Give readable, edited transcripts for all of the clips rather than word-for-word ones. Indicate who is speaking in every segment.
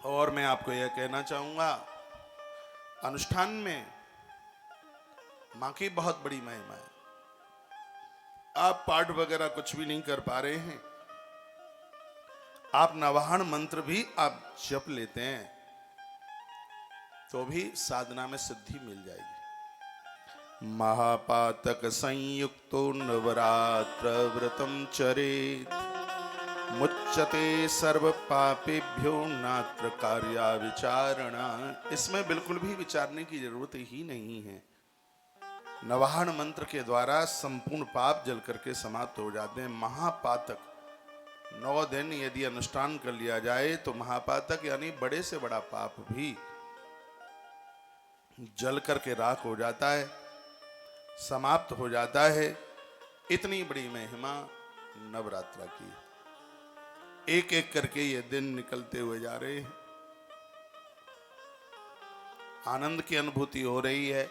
Speaker 1: और मैं आपको यह कहना चाहूंगा, अनुष्ठान में मां की बहुत बड़ी महिमा है। आप पाठ वगैरह कुछ भी नहीं कर पा रहे हैं, आप नवाहन मंत्र भी आप जप लेते हैं तो भी साधना में सिद्धि मिल जाएगी। महापातक संयुक्तो नवरात्र व्रतम चरेत मुच्यते सर्व पापेभ्यो नात्र कार्या विचारणा। इसमें बिल्कुल भी विचारने की जरूरत ही नहीं है। नवाहन मंत्र के द्वारा संपूर्ण पाप जल करके समाप्त हो जाते हैं। महापातक 9 दिन यदि अनुष्ठान कर लिया जाए तो महापातक यानी बड़े से बड़ा पाप भी जल करके राख हो जाता है, समाप्त हो जाता है। इतनी बड़ी महिमा नवरात्रा की। एक एक करके ये दिन निकलते हुए जा रहे हैं। आनंद की अनुभूति हो रही है।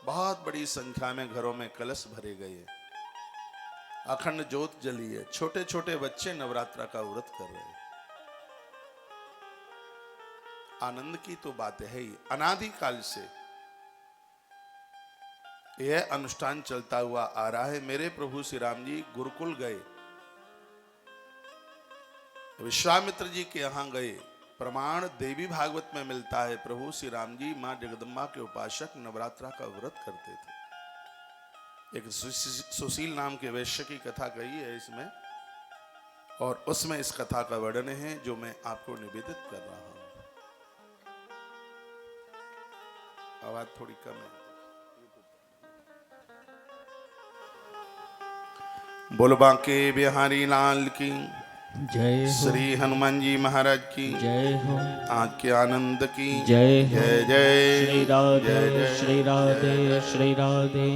Speaker 1: बहुत बड़ी संख्या में घरों में कलश भरे गए हैं, अखंड ज्योत जली है। छोटे छोटे बच्चे नवरात्रा का व्रत कर रहे हैं। आनंद की तो बात है ही। अनादि काल से यह अनुष्ठान चलता हुआ आ रहा है। मेरे प्रभु श्री राम जी गुरुकुल गए, विश्वामित्र जी के यहां गए। प्रमाण देवी भागवत में मिलता है। प्रभु श्री राम जी मां जगदम्बा के उपासक नवरात्रा का व्रत करते थे। एक सुशील नाम के वैश्य की कथा कही है इसमें, और उसमें इस कथा का वर्णन है जो मैं आपको निवेदित कर रहा हूं। आवाज थोड़ी कम है। बोल बांके बिहारी लाल की
Speaker 2: जय हो।
Speaker 1: श्री हनुमान जी महाराज की
Speaker 2: जय हो।
Speaker 1: आज के आनंद की
Speaker 2: जय हो।
Speaker 1: जय जय
Speaker 2: श्री राधे
Speaker 1: जय जय
Speaker 2: श्री राधे
Speaker 1: जय जय।
Speaker 2: श्री राधे।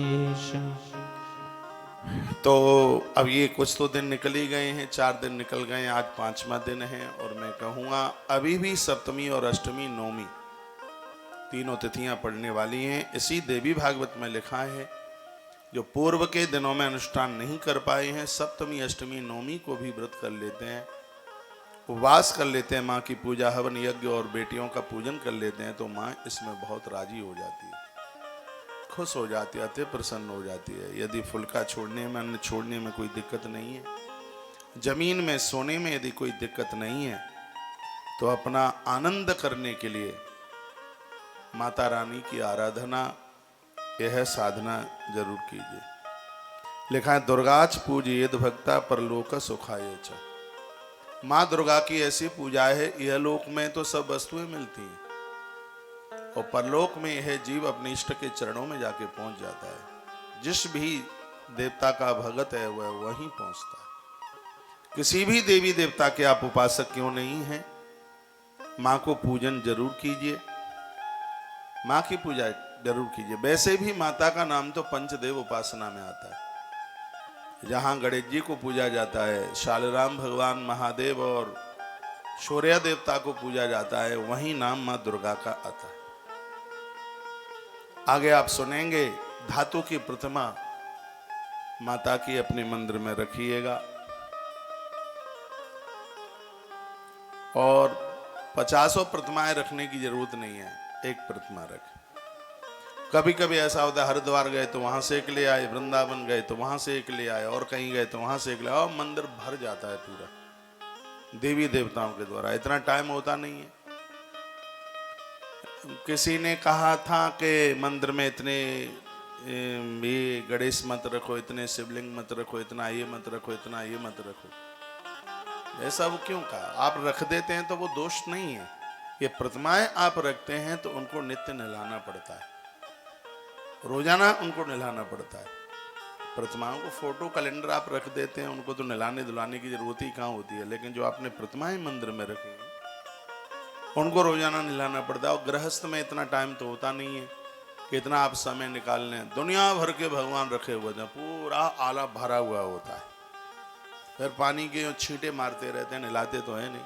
Speaker 1: तो अब ये कुछ तो दिन निकल ही गए हैं, 4 दिन निकल गए, आज 5वां दिन है। और मैं कहूँगा अभी भी सप्तमी और अष्टमी नवमी तीनों तिथियां पड़ने वाली हैं। इसी देवी भागवत में लिखा है जो पूर्व के दिनों में अनुष्ठान नहीं कर पाए हैं, सप्तमी अष्टमी नवमी को भी व्रत कर लेते हैं, उपवास कर लेते हैं, माँ की पूजा हवन यज्ञ और बेटियों का पूजन कर लेते हैं, तो माँ इसमें बहुत राजी हो जाती है, खुश हो जाती है, अति प्रसन्न हो जाती है। यदि फुल्का छोड़ने में, अन्न छोड़ने में कोई दिक्कत नहीं है, जमीन में सोने में यदि कोई दिक्कत नहीं है, तो अपना आनंद करने के लिए माता रानी की आराधना, यह साधना जरूर कीजिए। लिखा है दुर्गाच पूजयेद भक्ता परलोक सुखाय च। माँ दुर्गा की ऐसी पूजा है, यह लोक में तो सब वस्तुएं मिलती हैं और परलोक में यह जीव अपने इष्ट के चरणों में जाके पहुंच जाता है। जिस भी देवता का भगत है वह वहीं पहुंचता है। किसी भी देवी देवता के आप उपासक क्यों नहीं हैं, माँ को पूजन जरूर कीजिए, माँ की पूजा जरूर कीजिए। वैसे भी माता का नाम तो पंचदेव उपासना में आता है। जहां गणेश जी को पूजा जाता है, शालराम भगवान महादेव और शौर्य देवता को पूजा जाता है, वहीं नाम मां दुर्गा का आता है। आगे आप सुनेंगे धातु की प्रतिमा माता की अपने मंदिर में रखिएगा और 50 प्रतिमाएं रखने की जरूरत नहीं है, एक प्रतिमा रखें। कभी कभी ऐसा होता है हरिद्वार गए तो वहां से एक ले आए, वृंदावन गए तो वहां से एक ले आए, और कहीं गए तो वहां से एक ले आए, और मंदिर भर जाता है पूरा देवी देवताओं के द्वारा। इतना टाइम होता नहीं है। किसी ने कहा था कि मंदिर में इतने ये गणेश मत रखो, इतने शिवलिंग मत रखो, इतना ये मत रखो, इतना ये मत रखो। ऐसा वो क्यों कहा? आप रख देते हैं तो वो दोष नहीं है। ये प्रतिमाएं आप रखते हैं तो उनको नित्य नहलाना पड़ता है, रोजाना उनको नहलाना पड़ता है। प्रतिमाओं को फोटो कैलेंडर आप रख देते हैं, उनको तो नहलाने धुलाने की जरूरत ही कहाँ होती है। लेकिन जो आपने प्रतिमाएं मंदिर में रखी हैं उनको रोजाना नहलाना पड़ता है। और गृहस्थ में इतना टाइम तो होता नहीं है कि इतना आप समय निकाल लें। दुनिया भर के भगवान रखे हुए थे, पूरा आला भरा हुआ होता है, फिर पानी के छींटे मारते रहते हैं, नहलाते तो है नहीं।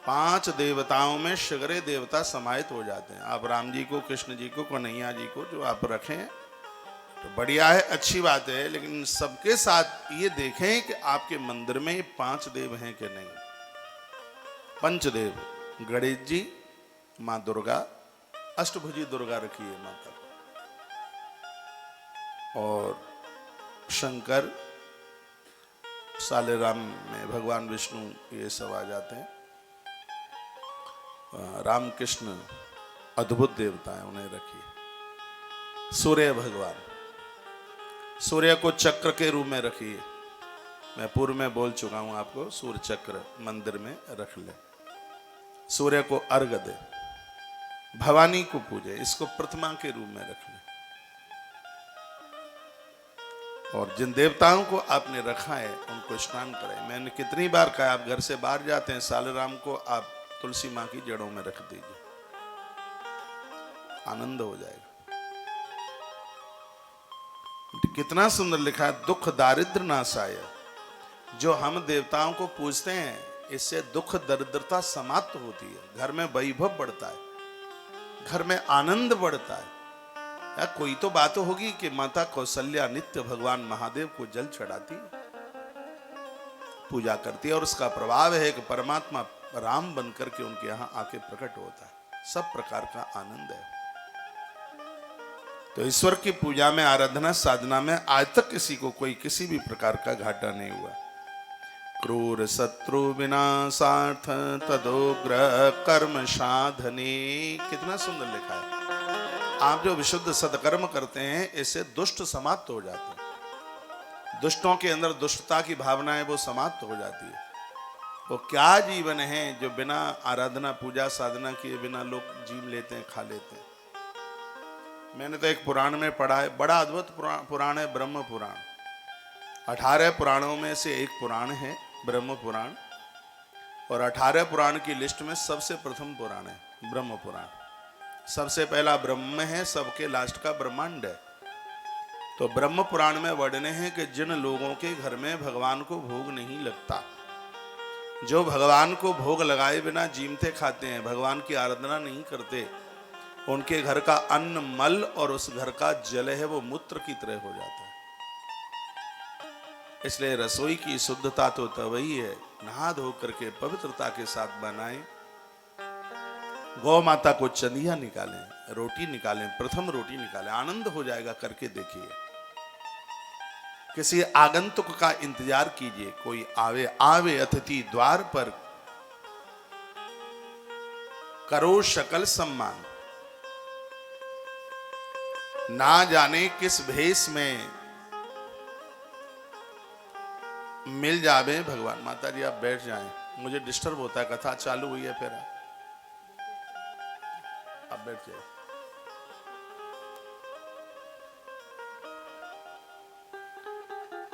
Speaker 1: 5 देवताओं में सगरे देवता समाहित हो जाते हैं। आप राम जी को, कृष्ण जी को, कन्हैया जी को जो आप रखें तो बढ़िया है, अच्छी बात है, लेकिन सबके साथ ये देखें कि आपके मंदिर में 5 देव हैं कि नहीं। पंचदेव गणेश जी, माँ दुर्गा, अष्टभुजी दुर्गा रखी है माता को, और शंकर, सालेराम में भगवान विष्णु, ये सब आ जाते हैं। रामकृष्ण अद्भुत देवता है, उन्हें रखिए। सूर्य भगवान, सूर्य को चक्र के रूप में रखिए। मैं पूर्व में बोल चुका हूं आपको, सूर्य चक्र मंदिर में रख ले। सूर्य को अर्घ दे, भवानी को पूजे, इसको प्रतिमा के रूप में रख ले। और जिन देवताओं को आपने रखा है उनको स्नान कराए। मैंने कितनी बार कहा, आप घर से बाहर जाते हैं, सालेराम को आप तुलसी माँ की जड़ों में रख दीजिए, आनंद हो जाएगा। कितना सुंदर लिखा है, दुख दारिद्र नाशाय। जो हम देवताओं को पूजते हैं, इससे दुख दरिद्रता समाप्त होती है, घर में वैभव बढ़ता है, घर में आनंद बढ़ता है। या कोई तो बात होगी कि माता कौशल्या नित्य भगवान महादेव को जल चढ़ाती है, पूजा करती है, और उसका प्रभाव है कि परमात्मा राम बनकर के उनके यहां आके प्रकट होता है। सब प्रकार का आनंद है। तो ईश्वर की पूजा में, आराधना साधना में आज तक किसी को कोई किसी भी प्रकार का घाटा नहीं हुआ। क्रूर शत्रु विनाशार्थ तदोग्र कर्म साधने, कितना सुंदर लिखा है। आप जो विशुद्ध सत्कर्म करते हैं, इससे दुष्ट समाप्त हो जाते हैं। दुष्टों के अंदर दुष्टता की भावना है, वो समाप्त हो जाती है। वो क्या जीवन है जो बिना आराधना पूजा साधना किए बिना लोग जीव लेते हैं, खा लेते हैं। मैंने तो एक पुराण में पढ़ा है, बड़ा अद्भुत पुराण है, ब्रह्म पुराण। 18 पुराणों में से एक पुराण है ब्रह्म पुराण, और 18 पुराण की लिस्ट में सबसे प्रथम पुराण है ब्रह्म पुराण। सबसे पहला ब्रह्म है, सबके लास्ट का ब्रह्मांड है। तो ब्रह्म पुराण में वर्णन है कि जिन लोगों के घर में भगवान को भोग नहीं लगता, जो भगवान को भोग लगाए बिना जीमते खाते हैं, भगवान की आराधना नहीं करते, उनके घर का अन्न मल और उस घर का जल है वो मूत्र की तरह हो जाता है। इसलिए रसोई की शुद्धता तो तभी है, नहा धो करके पवित्रता के साथ बनाएं। गौ माता को चंदिया निकालें, रोटी निकालें, प्रथम रोटी निकालें, आनंद हो जाएगा, करके देखिए। किसी आगंतुक का इंतजार कीजिए, कोई आवे आवे अतिथि द्वार पर, करो शकल सम्मान। ना जाने किस भेष में मिल जावे भगवान। माता जी आप बैठ जाएं, मुझे डिस्टर्ब होता है, कथा चालू हुई है, फिर आप बैठ जाइए।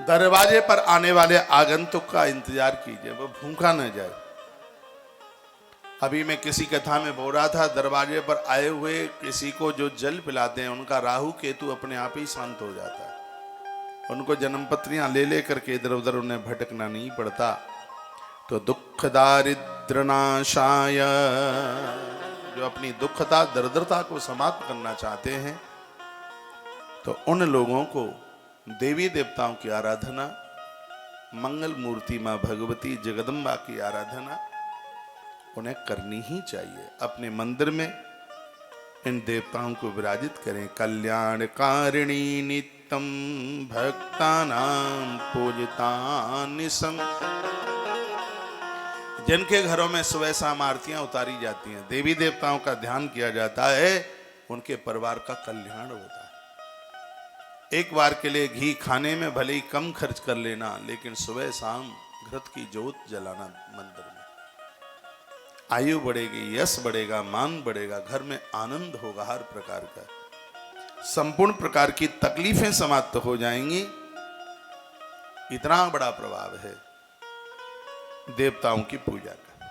Speaker 1: दरवाजे पर आने वाले आगंतुक का इंतजार कीजिए, वो भूखा न जाए। अभी मैं किसी कथा में बोल रहा था, दरवाजे पर आए हुए किसी को जो जल पिलाते हैं, उनका राहु केतु अपने आप ही शांत हो जाता है। उनको जन्मपत्रियां ले करके इधर उधर उन्हें भटकना नहीं पड़ता। तो दुख दारिद्र नाशाय, जो अपनी दुखता दरिद्रता को समाप्त करना चाहते हैं, तो उन लोगों को देवी देवताओं की आराधना, मंगल मूर्ति मां भगवती जगदम्बा की आराधना उन्हें करनी ही चाहिए। अपने मंदिर में इन देवताओं को विराजित करें। कल्याणकारिणी नित्यम भक्तानां पूजितानिसं। जिनके घरों में सुबह शाम आरतियां उतारी जाती हैं, देवी देवताओं का ध्यान किया जाता है, उनके परिवार का कल्याण होता है। एक बार के लिए घी खाने में भले ही कम खर्च कर लेना, लेकिन सुबह शाम घृत की जोत जलाना मंदिर में। आयु बढ़ेगी, यश बढ़ेगा, मान बढ़ेगा, घर में आनंद होगा, हर प्रकार का संपूर्ण प्रकार की तकलीफें समाप्त हो जाएंगी। इतना बड़ा प्रभाव है देवताओं की पूजा का।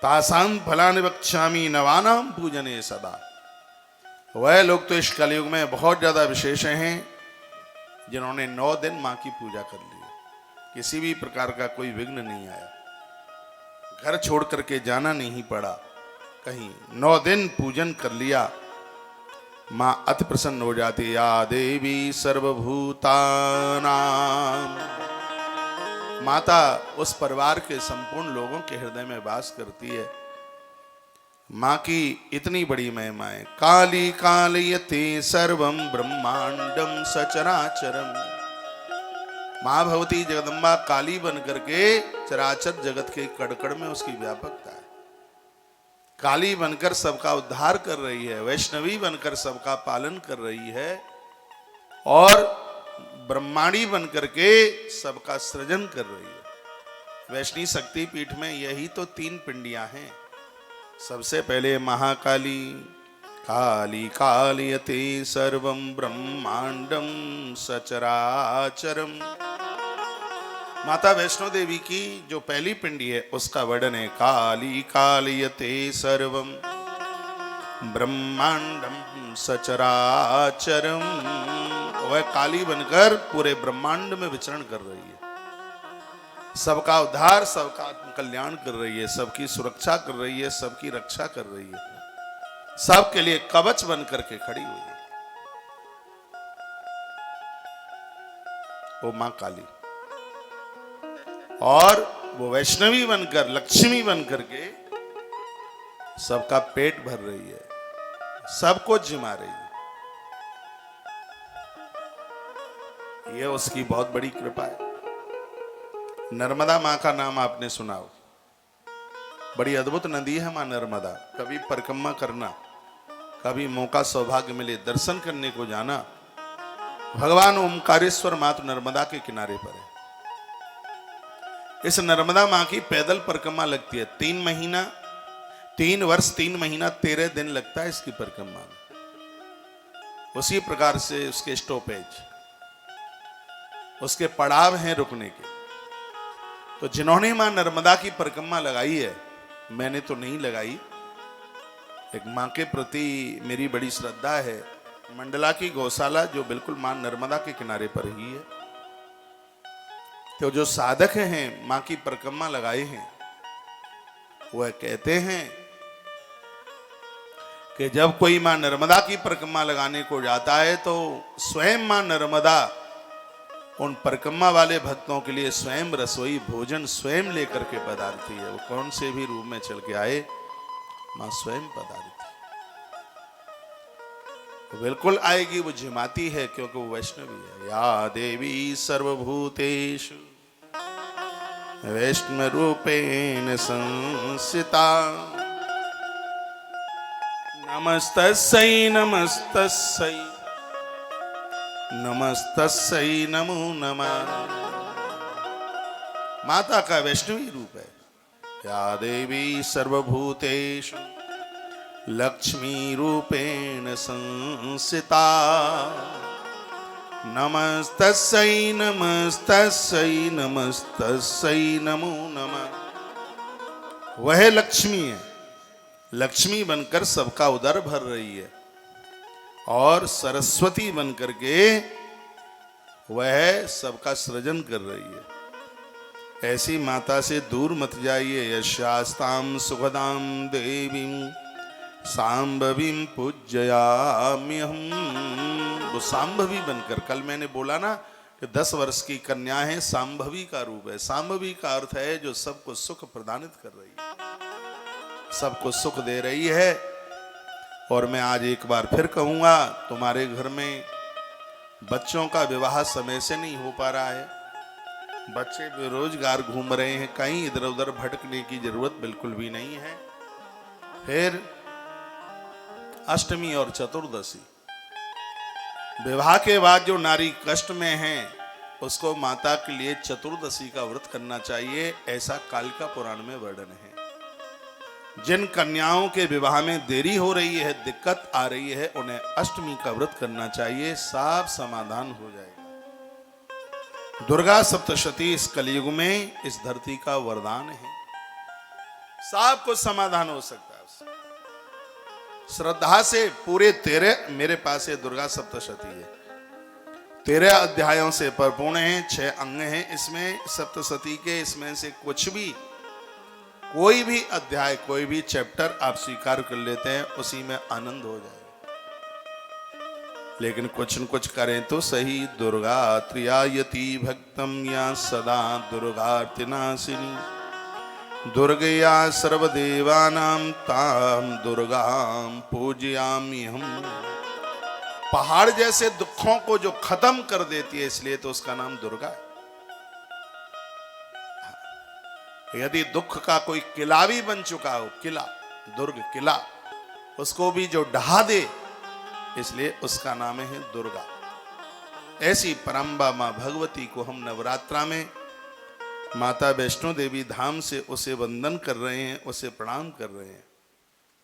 Speaker 1: तासाम फलानि वक्ष्यामि नवानाम पूजने सदा। वह लोग तो इस कलयुग में बहुत ज्यादा विशेष हैं जिन्होंने 9 दिन मां की पूजा कर ली, किसी भी प्रकार का कोई विघ्न नहीं आया, घर छोड़ करके जाना नहीं पड़ा कहीं, 9 दिन पूजन कर लिया, मां अति प्रसन्न हो जाती। या देवी सर्वभूतानां माता उस परिवार के संपूर्ण लोगों के हृदय में वास करती है। मां की इतनी बड़ी महिमा है। काली कालयते सर्वम ब्रह्मांडम सचराचरम। मां भगवती जगदम्बा काली बन करके चराचर जगत के कड़कड़ में उसकी व्यापकता है। काली बनकर सबका उद्धार कर रही है, वैष्णवी बनकर सबका पालन कर रही है और ब्रह्मांडी बनकर के सबका सृजन कर रही है। वैष्णवी शक्ति पीठ में यही तो 3 पिंडियां हैं। सबसे पहले महाकाली, काली कालयते सर्वं ब्रह्मांडम सचराचरम। माता वैष्णो देवी की जो पहली पिंडी है उसका वर्णन है, काली कालयते सर्वं ब्रह्मांडम सचराचरम। वह काली बनकर पूरे ब्रह्मांड में विचरण कर रही है, सबका उद्धार, सबका आत्म कल्याण कर रही है, सबकी सुरक्षा कर रही है, सबकी रक्षा कर रही है, सबके लिए कवच बन करके खड़ी हुई है। वो मां काली, और वो वैष्णवी बनकर, लक्ष्मी बनकर के सबका पेट भर रही है, सबको जिमा रही है। यह उसकी बहुत बड़ी कृपा है। नर्मदा मां का नाम आपने सुना हो, बड़ी अद्भुत नदी है मां नर्मदा। कभी परिक्रमा करना, कभी मौका सौभाग्य मिले दर्शन करने को जाना। भगवान ओमकारेश्वर माता नर्मदा के किनारे पर है। इस नर्मदा मां की पैदल परिक्रमा लगती है 3 महीना, 3 वर्ष 3 महीना 13 दिन लगता है इसकी परिक्रमा में। उसी प्रकार से उसके स्टॉपेज, उसके पड़ाव हैं रुकने के। तो जिन्होंने मां नर्मदा की परिक्रमा लगाई है, मैंने तो नहीं लगाई, एक मां के प्रति मेरी बड़ी श्रद्धा है। मंडला की गौशाला जो बिल्कुल मां नर्मदा के किनारे पर ही है, तो जो साधक हैं मां की परिक्रमा लगाए हैं, वह कहते हैं कि जब कोई मां नर्मदा की परिक्रमा लगाने को जाता है तो स्वयं मां नर्मदा उन परिक्रमा वाले भक्तों के लिए स्वयं रसोई भोजन स्वयं लेकर के पधारती है। वो कौन से भी रूप में चल के आए, मां स्वयं पधारती है। बिल्कुल आएगी, वो जिमाती है क्योंकि वो वैष्णवी है। या देवी सर्वभूतेषु वैष्णव रूपेण संस्थिता। नमस्तस्यै नमस्तस्यै नमस्तस्यै नमो नमः। माता का वैष्णवी रूप है। या देवी सर्वभूतेषु लक्ष्मी रूपेण संस्थिता। नमस्तस्यै नमस्तस्यै नमस्तस्यै नमो नमः। वह लक्ष्मी है, लक्ष्मी बनकर सबका उदर भर रही है, और सरस्वती बनकर के वह सबका सृजन कर रही है। ऐसी माता से दूर मत जाइए। यशास्ताम सुखदाम देवीं सांभवीं पूजयाम्यहम्। वो सांभवी बनकर, कल मैंने बोला ना कि 10 वर्ष की कन्या है, सांभवी का रूप है। सांभवी का अर्थ है जो सबको सुख प्रदानित कर रही है, सबको सुख दे रही है। और मैं आज एक बार फिर कहूंगा, तुम्हारे घर में बच्चों का विवाह समय से नहीं हो पा रहा है, बच्चे बेरोजगार घूम रहे हैं, कहीं इधर उधर भटकने की जरूरत बिल्कुल भी नहीं है। फिर अष्टमी और चतुर्दशी, विवाह के बाद जो नारी कष्ट में है उसको माता के लिए चतुर्दशी का व्रत करना चाहिए, ऐसा कालिका पुराण में वर्णन है। जिन कन्याओं के विवाह में देरी हो रही है, दिक्कत आ रही है, उन्हें अष्टमी का व्रत करना चाहिए, सब समाधान हो जाएगा। दुर्गा सप्तशती इस कलयुग में इस धरती का वरदान है, सब कुछ समाधान हो सकता है उससे। श्रद्धा से पूरे 13, मेरे पास ये दुर्गा सप्तशती है, 13 अध्यायों से परिपूर्ण है, 6 अंग हैं इसमें सप्तशती के। इसमें से कुछ भी, कोई भी अध्याय, कोई भी चैप्टर आप स्वीकार कर लेते हैं, उसी में आनंद हो जाएगा। लेकिन कुछ न कुछ करें तो सही। दुर्गा त्रियायति भक्तम या सदा दुर्गार्तिनाशिनी, दुर्गया सर्वदेवानां ताम दुर्गाम पूजयामि हम। पहाड़ जैसे दुखों को जो खत्म कर देती है, इसलिए तो उसका नाम दुर्गा है। यदि दुख का कोई किला भी बन चुका हो, किला, दुर्ग किला, उसको भी जो ढहा दे, इसलिए उसका नाम है दुर्गा। ऐसी परम्बा मां भगवती को हम नवरात्रा में माता वैष्णो देवी धाम से उसे वंदन कर रहे हैं, उसे प्रणाम कर रहे हैं।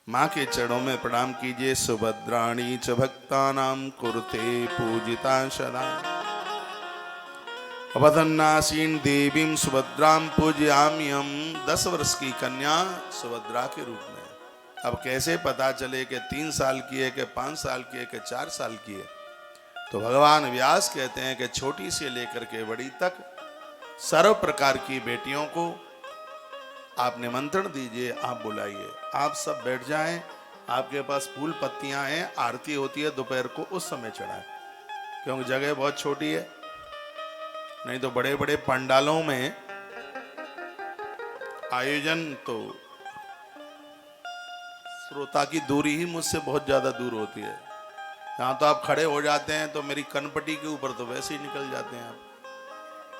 Speaker 1: मां के चरणों में प्रणाम कीजिए। सुभद्राणी च भक्तानां कुरुते पूजिता सदा, अवधन्नासीन देवीं सुभद्रां पूजयामि हम। 10 वर्ष की कन्या सुभद्रा के रूप में। अब कैसे पता चले कि 3 साल की है, कि 5 साल की है, कि 4 साल की है? तो भगवान व्यास कहते हैं कि छोटी से लेकर के बड़ी तक सर्व प्रकार की बेटियों को आप निमंत्रण दीजिए, आप बुलाइए। आप सब बैठ जाएं, आपके पास फूल पत्तियां हैं, आरती होती है दोपहर को, उस समय चढ़ाएं, क्योंकि जगह बहुत छोटी है। नहीं तो बड़े बड़े पंडालों में आयोजन, तो श्रोता की दूरी ही मुझसे बहुत ज्यादा दूर होती है। यहाँ तो आप खड़े हो जाते हैं तो मेरी कनपटी के ऊपर तो वैसे ही निकल जाते हैं आप।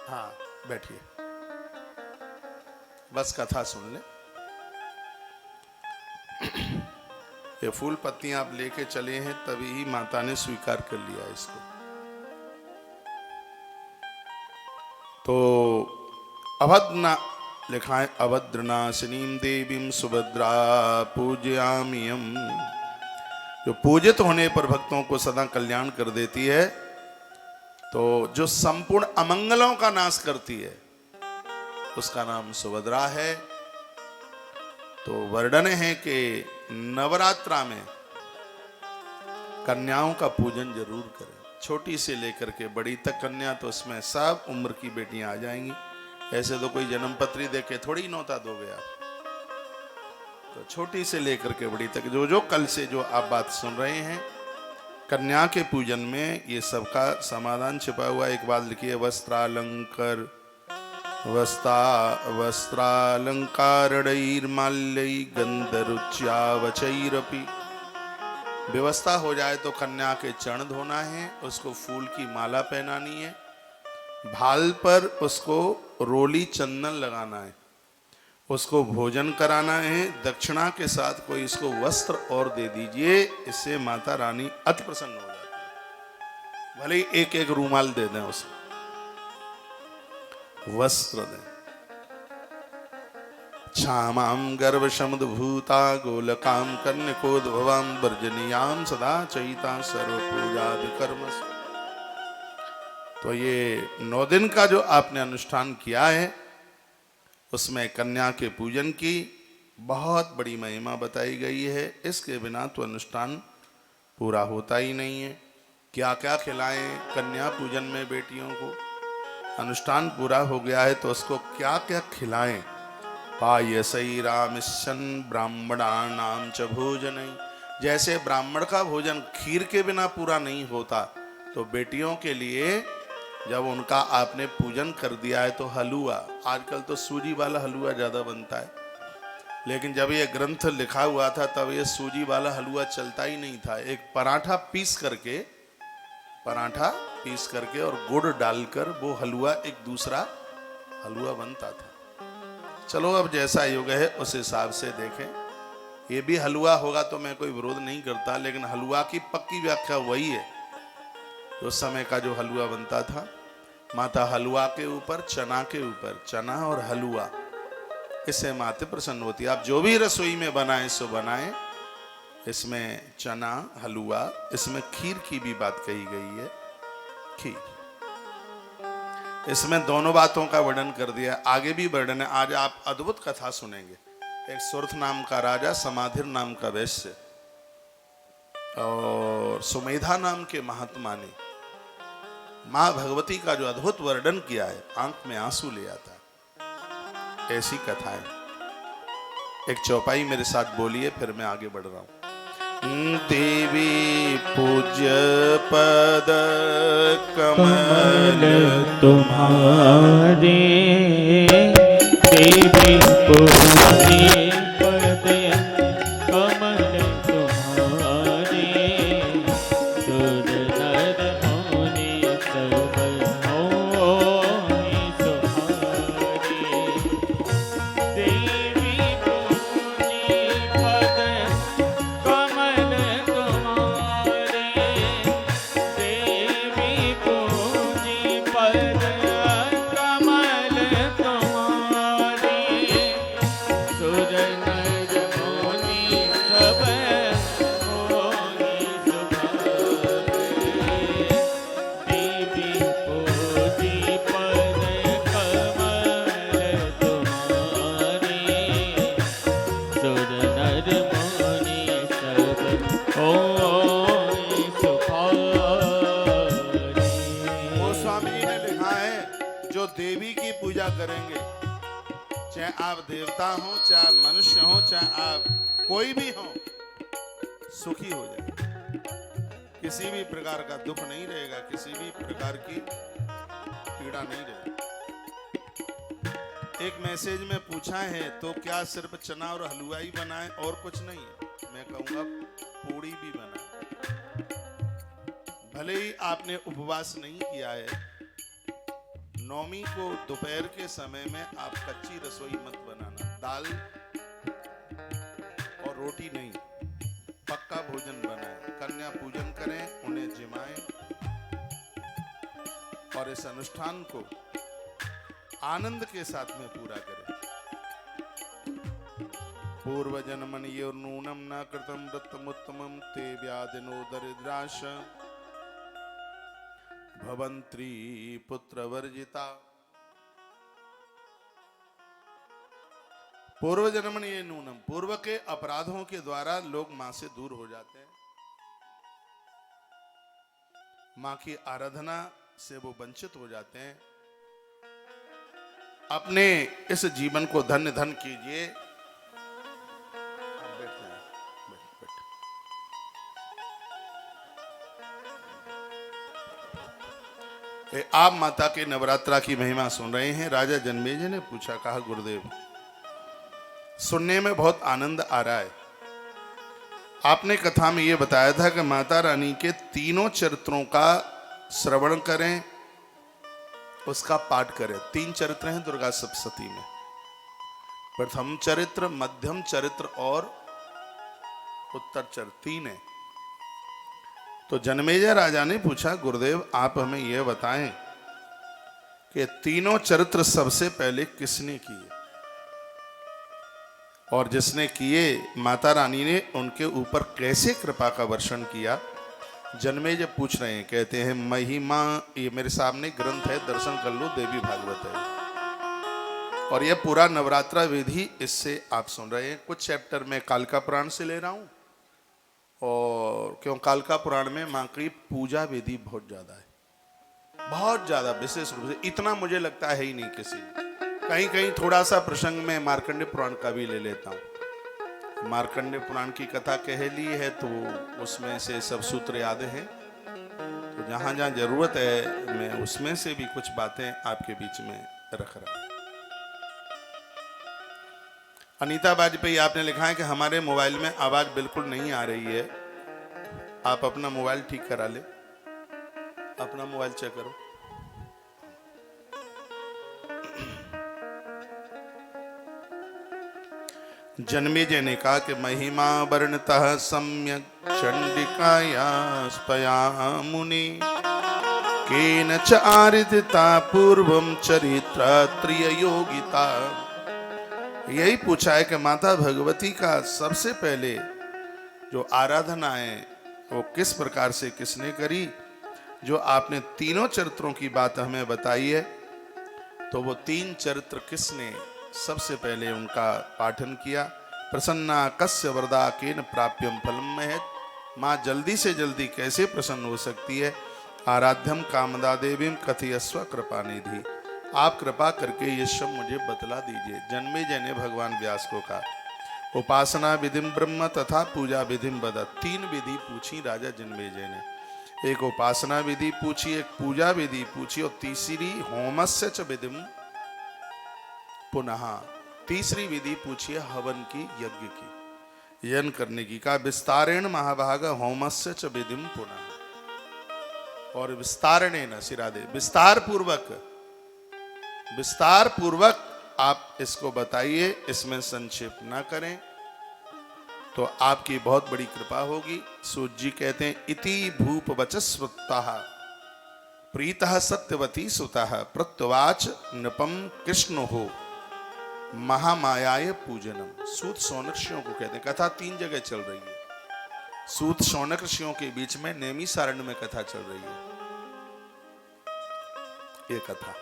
Speaker 1: हाँ, बैठिए, बस कथा सुन ले। ये फूल पत्तियां आप लेके चले हैं, तभी ही माता ने स्वीकार कर लिया इसको। तो अभद्रना लिखा है, अभद्रनाशिनीं देवीं सुभद्रा पूजयामि हम। जो पूजित होने पर भक्तों को सदा कल्याण कर देती है, तो जो संपूर्ण अमंगलों का नाश करती है, उसका नाम सुभद्रा है। तो वर्णन है कि नवरात्रा में कन्याओं का पूजन जरूर करें, छोटी से लेकर के बड़ी तक कन्या, तो उसमें सब उम्र की बेटियां आ जाएंगी। ऐसे तो कोई जन्म पत्री देके थोड़ी नौता दोगे आप। तो छोटी से लेकर के बड़ी तक जो कल से जो आप बात सुन रहे हैं, कन्या के पूजन में ये सबका समाधान छिपा हुआ। एक बात लिखिए, वस्त्रालंकार वस्त्रालंकारणैर्माल्यै गंधरुच्यावचैरपि। व्यवस्था हो जाए तो कन्या के चरण धोना है, उसको फूल की माला पहनानी है, भाल पर उसको रोली चंदन लगाना है, उसको भोजन कराना है, दक्षिणा के साथ कोई इसको वस्त्र और दे दीजिए। इससे माता रानी अति प्रसन्न हो जाती है। भले ही एक एक रूमाल दे दें, उसको वस्त्र दें। क्षामां गर्भसमुद्भूता गोलकां कन्यकोद्भवां वर्जनीयां सदा चयिता सर्वपूजादिकर्मसु। तो ये 9 दिन का जो आपने अनुष्ठान किया है, उसमें कन्या के पूजन की बहुत बड़ी महिमा बताई गई है। इसके बिना तो अनुष्ठान पूरा होता ही नहीं है। क्या क्या खिलाएं कन्या पूजन में बेटियों को? अनुष्ठान पूरा हो गया है तो उसको क्या क्या खिलाएं? पायसई रामिशन ब्राह्मणानां च भोजनई। जैसे ब्राह्मण का भोजन खीर के बिना पूरा नहीं होता, तो बेटियों के लिए जब उनका आपने पूजन कर दिया है तो हलवा, आजकल तो सूजी वाला हलवा ज्यादा बनता है, लेकिन जब ये ग्रंथ लिखा हुआ था तब ये सूजी वाला हलवा चलता ही नहीं था। एक पराठा पीस करके और गुड़ डालकर वो हलवा एक दूसरा हलवा बनता था। चलो अब जैसा युग है उस हिसाब से देखें। ये भी हलवा होगा तो मैं कोई विरोध नहीं करता, लेकिन हलवा की पक्की व्याख्या वही है उस समय का जो हलवा बनता था। माता हलवा के ऊपर, चना के ऊपर, चना और हलवा, इससे माता प्रसन्न होती है। आप जो भी रसोई में बनाएं सो बनाएं, इसमें चना हलवा, इसमें खीर की भी बात कही गई है। खीर, इसमें दोनों बातों का वर्णन कर दिया। आगे भी वर्णन है। आज आप अद्भुत कथा सुनेंगे। एक सुरथ नाम का राजा, समाधिर नाम का वैश्य और सुमेधा नाम के महात्मा ने मां भगवती का जो अद्भुत वर्णन किया है, आंख में आंसू ले आता। ऐसी कथा है। एक चौपाई मेरे साथ बोलिए, फिर मैं आगे बढ़ रहा हूं। देवी पूज्य पद
Speaker 2: कमल
Speaker 1: कमल
Speaker 2: तुम्हारे, देवी पूजी पद कमल तुम्हारे, सुर नर मुनि सब मोहि सुहारे। देवी पूजी पद कमल तुम्हारे, देवी पूजी पद कमल तुम्हारे, सुर नर मुनि सब मोहि सुहारे। देवी पूजी पद कमल तुम्हारे, सुर नर मुनि सब मोहि सुहारे।
Speaker 1: गोस्वामी जी ने लिखा है, जो देवी की पूजा करेंगे, चाहे आप देवता हो, चाहे मनुष्य हो, चाहे आप कोई भी हो, सुखी हो जाए। किसी भी प्रकार का दुख नहीं रहेगा, किसी भी प्रकार की पीड़ा नहीं रहेगी। एक मैसेज में पूछा है, तो क्या सिर्फ चना और हलवा ही बनाए और कुछ नहीं है? मैं कहूंगा पूड़ी भी बनाए। भले ही आपने उपवास नहीं किया है, नौमी को दोपहर के समय में आप कच्ची रसोई मत बनाना, दाल और रोटी नहीं, पक्का भोजन बनाएं, कन्या पूजन करें, उन्हें जिमाएं और इस अनुष्ठान को आनंद के साथ में पूरा करें। पूर्व जन्मनि नूनम न कृतम दत्तमुत्तमम ते व्याधिनो दरिद्राश भवंत्री पुत्र वर्जिता। पूर्व जन्मनि ये नूनम, पूर्व के अपराधों के द्वारा लोग मां से दूर हो जाते हैं, मां की आराधना से वो वंचित हो जाते हैं। अपने इस जीवन को धन्य धन्य कीजिए। आप माता के नवरात्रा की महिमा सुन रहे हैं। राजा जन्मेजय ने पूछा, कहा गुरुदेव सुनने में बहुत आनंद आ रहा है। आपने कथा में यह बताया था कि माता रानी के तीनों चरित्रों का श्रवण करें, उसका पाठ करें। 3 चरित्र हैं दुर्गा सप्तशती में, प्रथम चरित्र, मध्यम चरित्र और उत्तर चरित्र, 3 है। तो जन्मेजय राजा ने पूछा, गुरुदेव आप हमें यह बताएं कि तीनों चरित्र सबसे पहले किसने किए, और जिसने किए माता रानी ने उनके ऊपर कैसे कृपा का वर्षण किया। जन्मेजय पूछ रहे हैं, कहते हैं महिमा, ये मेरे सामने ग्रंथ है, दर्शन कर लो, देवी भागवत है, और यह पूरा नवरात्रा विधि इससे आप सुन रहे हैं। कुछ चैप्टर में कालिका पुराण से ले रहा हूं, और क्यों कालिका पुराण में मां की पूजा विधि बहुत ज्यादा है, बहुत ज्यादा, विशेष रूप से इतना मुझे लगता है ही नहीं किसी ने। कहीं कहीं थोड़ा सा प्रसंग में मार्कंडेय पुराण का भी ले लेता हूं। मार्कंडेय पुराण की कथा कह ली है तो उसमें से सब सूत्र याद हैं, तो जहां जहां जरूरत है मैं उसमें से भी कुछ बातें आपके बीच में रख रहा हूं। अनीता वाजपेयी आपने लिखा है कि हमारे मोबाइल में आवाज बिल्कुल नहीं आ रही है, आप अपना मोबाइल ठीक करा ले, अपना मोबाइल चेक करो। जन्मेजय ने कहा कि महिमा वर्णतः सम्यक चंडिकाया स्पया मुनि केन च आरिता पूर्वम चरित्र त्रिय योगिता। यही पूछा है कि माता भगवती का सबसे पहले जो आराधना है वो किस प्रकार से किसने करी। जो आपने तीनों चरित्रों की बात हमें बताई है, तो वो 3 चरित्र किसने सबसे पहले उनका पाठन किया। प्रसन्ना कस्य वरदा केन प्राप्यम फलम महत, माँ जल्दी से जल्दी कैसे प्रसन्न हो सकती है। आराध्यम कामदा देवीम कथयस्व कृपा निधि, आप कृपा करके ये सब मुझे बतला दीजिए। जन्मेजय ने भगवान व्यास को कहा। उपासना विधिम ब्रह्म तथा पूजा विधिम बद। 3 विधि पूछी राजा जन्मेजय ने। एक उपासना विधि पूछी, एक पूजा विधि पूछी और तीसरी होमस्य च विधिम पुनः। तीसरी विधि पूछी है हवन की, यज्ञ की, यज्ञ करने की। का विस्तारेण महाभाग होमस्य च विधिम पुनः। और विस्तारणेन सिरादे, विस्तार पूर्वक आप इसको बताइए, इसमें संक्षेप ना करें तो आपकी बहुत बड़ी कृपा होगी। सूत जी कहते हैं इति भूप वचस्वत्तः प्रीतः सत्यवती सुतः प्रत्युवाच नृपम कृष्ण हो महामायाय पूजनम। सूत शौनक ऋषियों को कहते हैं। कथा 3 जगह चल रही है। सूत शौनक ऋषियों के बीच में नैमिषारण्य में कथा चल रही है। ये कथा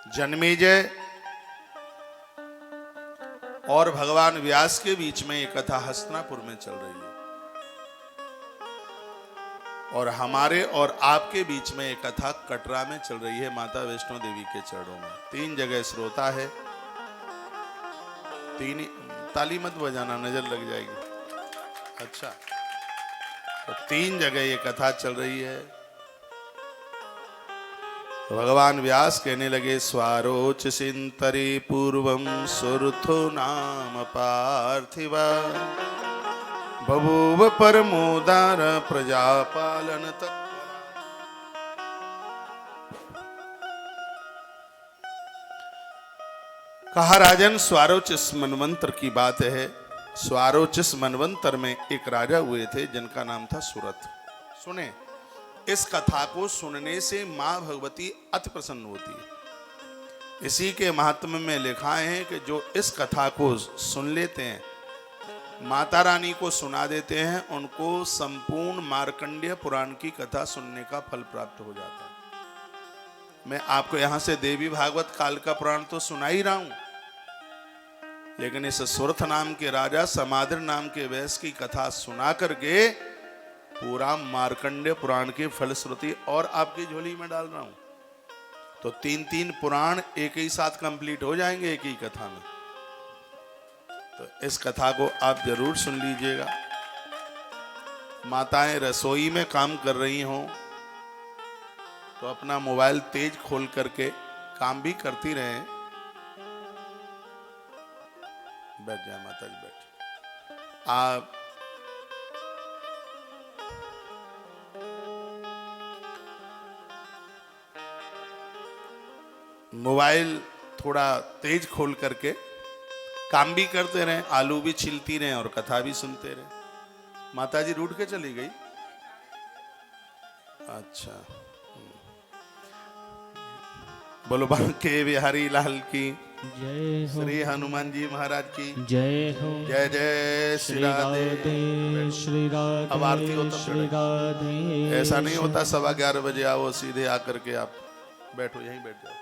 Speaker 1: जन्मेजय और भगवान व्यास के बीच में ये कथा हस्तिनापुर में चल रही है। और हमारे और आपके बीच में ये कथा कटरा में चल रही है, माता वैष्णो देवी के चरणों में। 3 जगह श्रोता है। 3 ताली मत बजाना, नजर लग जाएगी। अच्छा, तो 3 जगह ये कथा चल रही है। भगवान व्यास कहने लगे स्वारोच सिंतरे पूर्वम सुरथो नाम पार्थिव बभूव परमोदार प्रजापालन तत्परा। कहा राजन स्वारोचिस मनवंतर की बात है। स्वारोचिस मनवंतर में एक राजा हुए थे जिनका नाम था सुरथ। सुने, इस कथा को सुनने से मां भगवती अति प्रसन्न होती है। इसी के महात्म्य में लिखा है कि जो इस कथा को सुन लेते हैं, माता रानी को सुना देते हैं, उनको संपूर्ण मार्कंडेय पुराण की कथा सुनने का फल प्राप्त हो जाता है। मैं आपको यहां से देवी भागवत काल का पुराण तो सुना ही रहा हूं, लेकिन इस सुरथ नाम के राजा समाद्र नाम के वैश्य की कथा सुना करके पूरा मार्कंडेय पुराण की फलश्रुति और आपकी झोली में डाल रहा हूं। तो 3-3 पुराण एक ही साथ कंप्लीट हो जाएंगे एक ही कथा में। तो इस कथा को आप जरूर सुन लीजिएगा। माताएं रसोई में काम कर रही हों तो अपना मोबाइल तेज खोल करके काम भी करती रहें। बैठ जाए माता जी, बैठ। आप मोबाइल थोड़ा तेज खोल करके काम भी करते रहें, आलू भी छीलती रहें और कथा भी सुनते रहें। माता जी रूठ के चली गई। अच्छा, बोलो बांके बिहारी लाल की
Speaker 2: जय हो।
Speaker 1: श्री हनुमान जी महाराज की
Speaker 2: जय हो।
Speaker 1: जय जय श्री राधे।
Speaker 2: श्री राधे
Speaker 1: अब आरती हो तब
Speaker 2: श्री राधे।
Speaker 1: ऐसा नहीं होता 11:15 बजे आओ, सीधे आकर के आप बैठो, यहीं बैठ जाओ।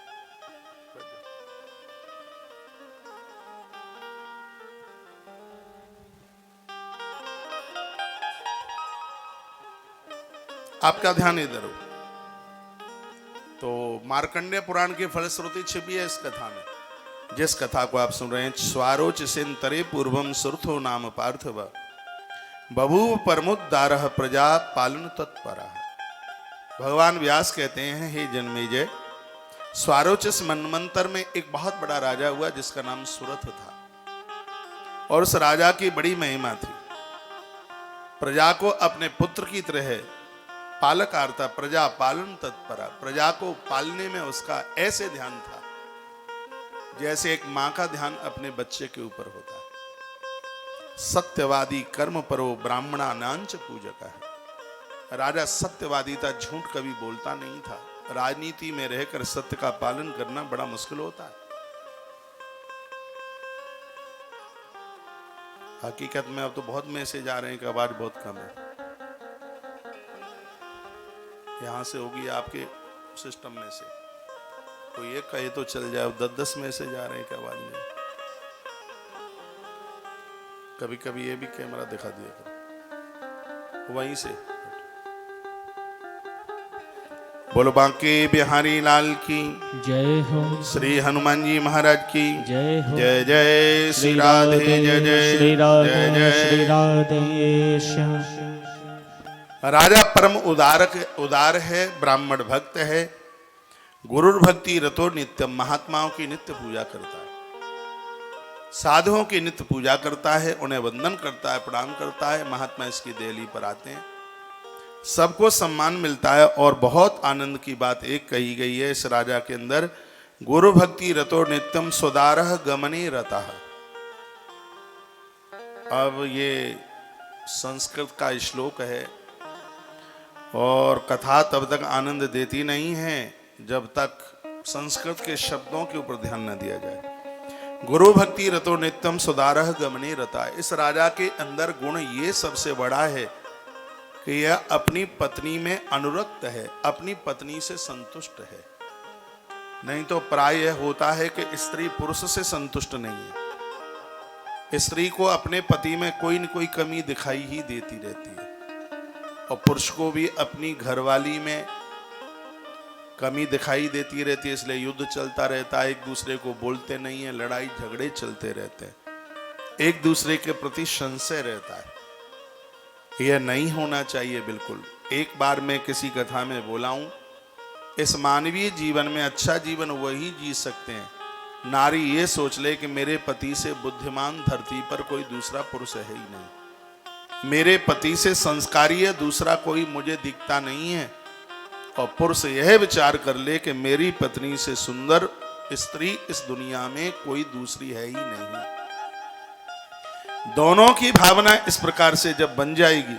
Speaker 1: आपका ध्यान इधर हो। तो मार्कंडेय पुराण की फलश्रुति छिपी है इस कथा में। जिस कथा को आप सुन रहे हैं, स्वारोच सिंतरे पूर्वम सुरथो नाम पार्थिव बभूव परमुद्धारः प्रजा पालन तत्परः। भगवान व्यास कहते हैं, हे जन्मेजय, स्वारोचिस मनमंतर में एक बहुत बड़ा राजा हुआ जिसका नाम सुरथ था। और उस राजा की बड़ी महिमा थी। प्रजा को अपने पुत्र की तरह पालकार था, प्रजा पालन तत्परा। प्रजा को पालने में उसका ऐसे ध्यान था जैसे एक मां का ध्यान अपने बच्चे के ऊपर होता है। सत्यवादी कर्म परो ब्राह्मणा नांच पूजक है। राजा सत्यवादी था, झूठ कभी बोलता नहीं था। राजनीति में रहकर सत्य का पालन करना बड़ा मुश्किल होता है। हकीकत में अब तो बहुत मैसेज आ रहे हैं कि आवाज बहुत कम है। यहां से होगी आपके सिस्टम में से तो ये कहे तो चल जाए, 10-10 मैसेज आ रहे हैं कि आवाज नहीं। कभी कभी ये भी कैमरा दिखा दिया करो वहीं से। बोलो बांके बिहारी लाल की,
Speaker 2: जय हो।
Speaker 1: श्री हनुमान जी महाराज की
Speaker 2: जय हो।
Speaker 1: जय जय श्री राधे जय जय
Speaker 2: श्री राधे
Speaker 1: जय
Speaker 2: श्री
Speaker 1: जय।
Speaker 2: राधे श्याम।
Speaker 1: राजा परम उदार है, ब्राह्मण भक्त है, गुरु भक्ति रतो नित्यम, महात्माओं की नित्य पूजा करता है, साधुओं की नित्य पूजा करता है, उन्हें वंदन करता है, प्रणाम करता है। महात्मा इसकी देहली पर आते हैं, सबको सम्मान मिलता है। और बहुत आनंद की बात एक कही गई है इस राजा के अंदर, गुरु भक्ति रतो नित्यम सुदारह गमने रतः। अब ये संस्कृत का श्लोक है और कथा तब तक आनंद देती नहीं है जब तक संस्कृत के शब्दों के ऊपर ध्यान न दिया जाए। गुरु भक्ति रतो नित्यम सुदारह गमने रता। इस राजा के अंदर गुण ये सबसे बड़ा है कि यह अपनी पत्नी में अनुरक्त है, अपनी पत्नी से संतुष्ट है। नहीं तो प्राय यह होता है कि स्त्री पुरुष से संतुष्ट नहीं है, स्त्री को अपने पति में कोई न कोई कमी दिखाई ही देती रहती है, और पुरुष को भी अपनी घरवाली में कमी दिखाई देती रहती है। इसलिए युद्ध चलता रहता है, एक दूसरे को बोलते नहीं है, लड़ाई झगड़े चलते रहते हैं, एक दूसरे के प्रति संशय रहता है। यह नहीं होना चाहिए बिल्कुल। एक बार मैं किसी कथा में बोला हूं, इस मानवीय जीवन में अच्छा जीवन वही जी सकते हैं, नारी ये सोच ले कि मेरे पति से बुद्धिमान धरती पर कोई दूसरा पुरुष है ही नहीं, मेरे पति से संस्कारी है दूसरा कोई मुझे दिखता नहीं है। और पुरुष यह विचार कर ले कि मेरी पत्नी से सुंदर स्त्री इस दुनिया में कोई दूसरी है ही नहीं। दोनों की भावना इस प्रकार से जब बन जाएगी,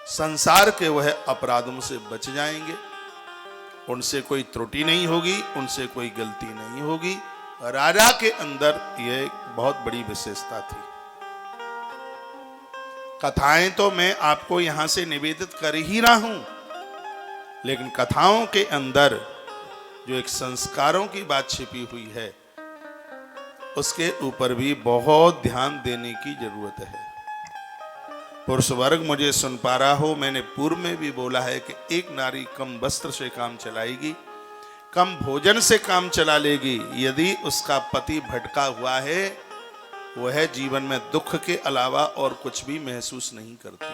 Speaker 1: संसार के वह अपराधों से बच जाएंगे, उनसे कोई त्रुटि नहीं होगी, उनसे कोई गलती नहीं होगी। राजा के अंदर यह एक बहुत बड़ी विशेषता थी। कथाएं तो मैं आपको यहां से निवेदित कर ही रहा हूं, लेकिन कथाओं के अंदर जो एक संस्कारों की बात छिपी हुई है, उसके ऊपर भी बहुत ध्यान देने की जरूरत है। पुरुष वर्ग मुझे सुन पा रहा हो, मैंने पूर्व में भी बोला है कि एक नारी कम वस्त्र से काम चलाएगी, कम भोजन से काम चला लेगी, यदि उसका पति भटका हुआ है, वह जीवन में दुख के अलावा और कुछ भी महसूस नहीं करती।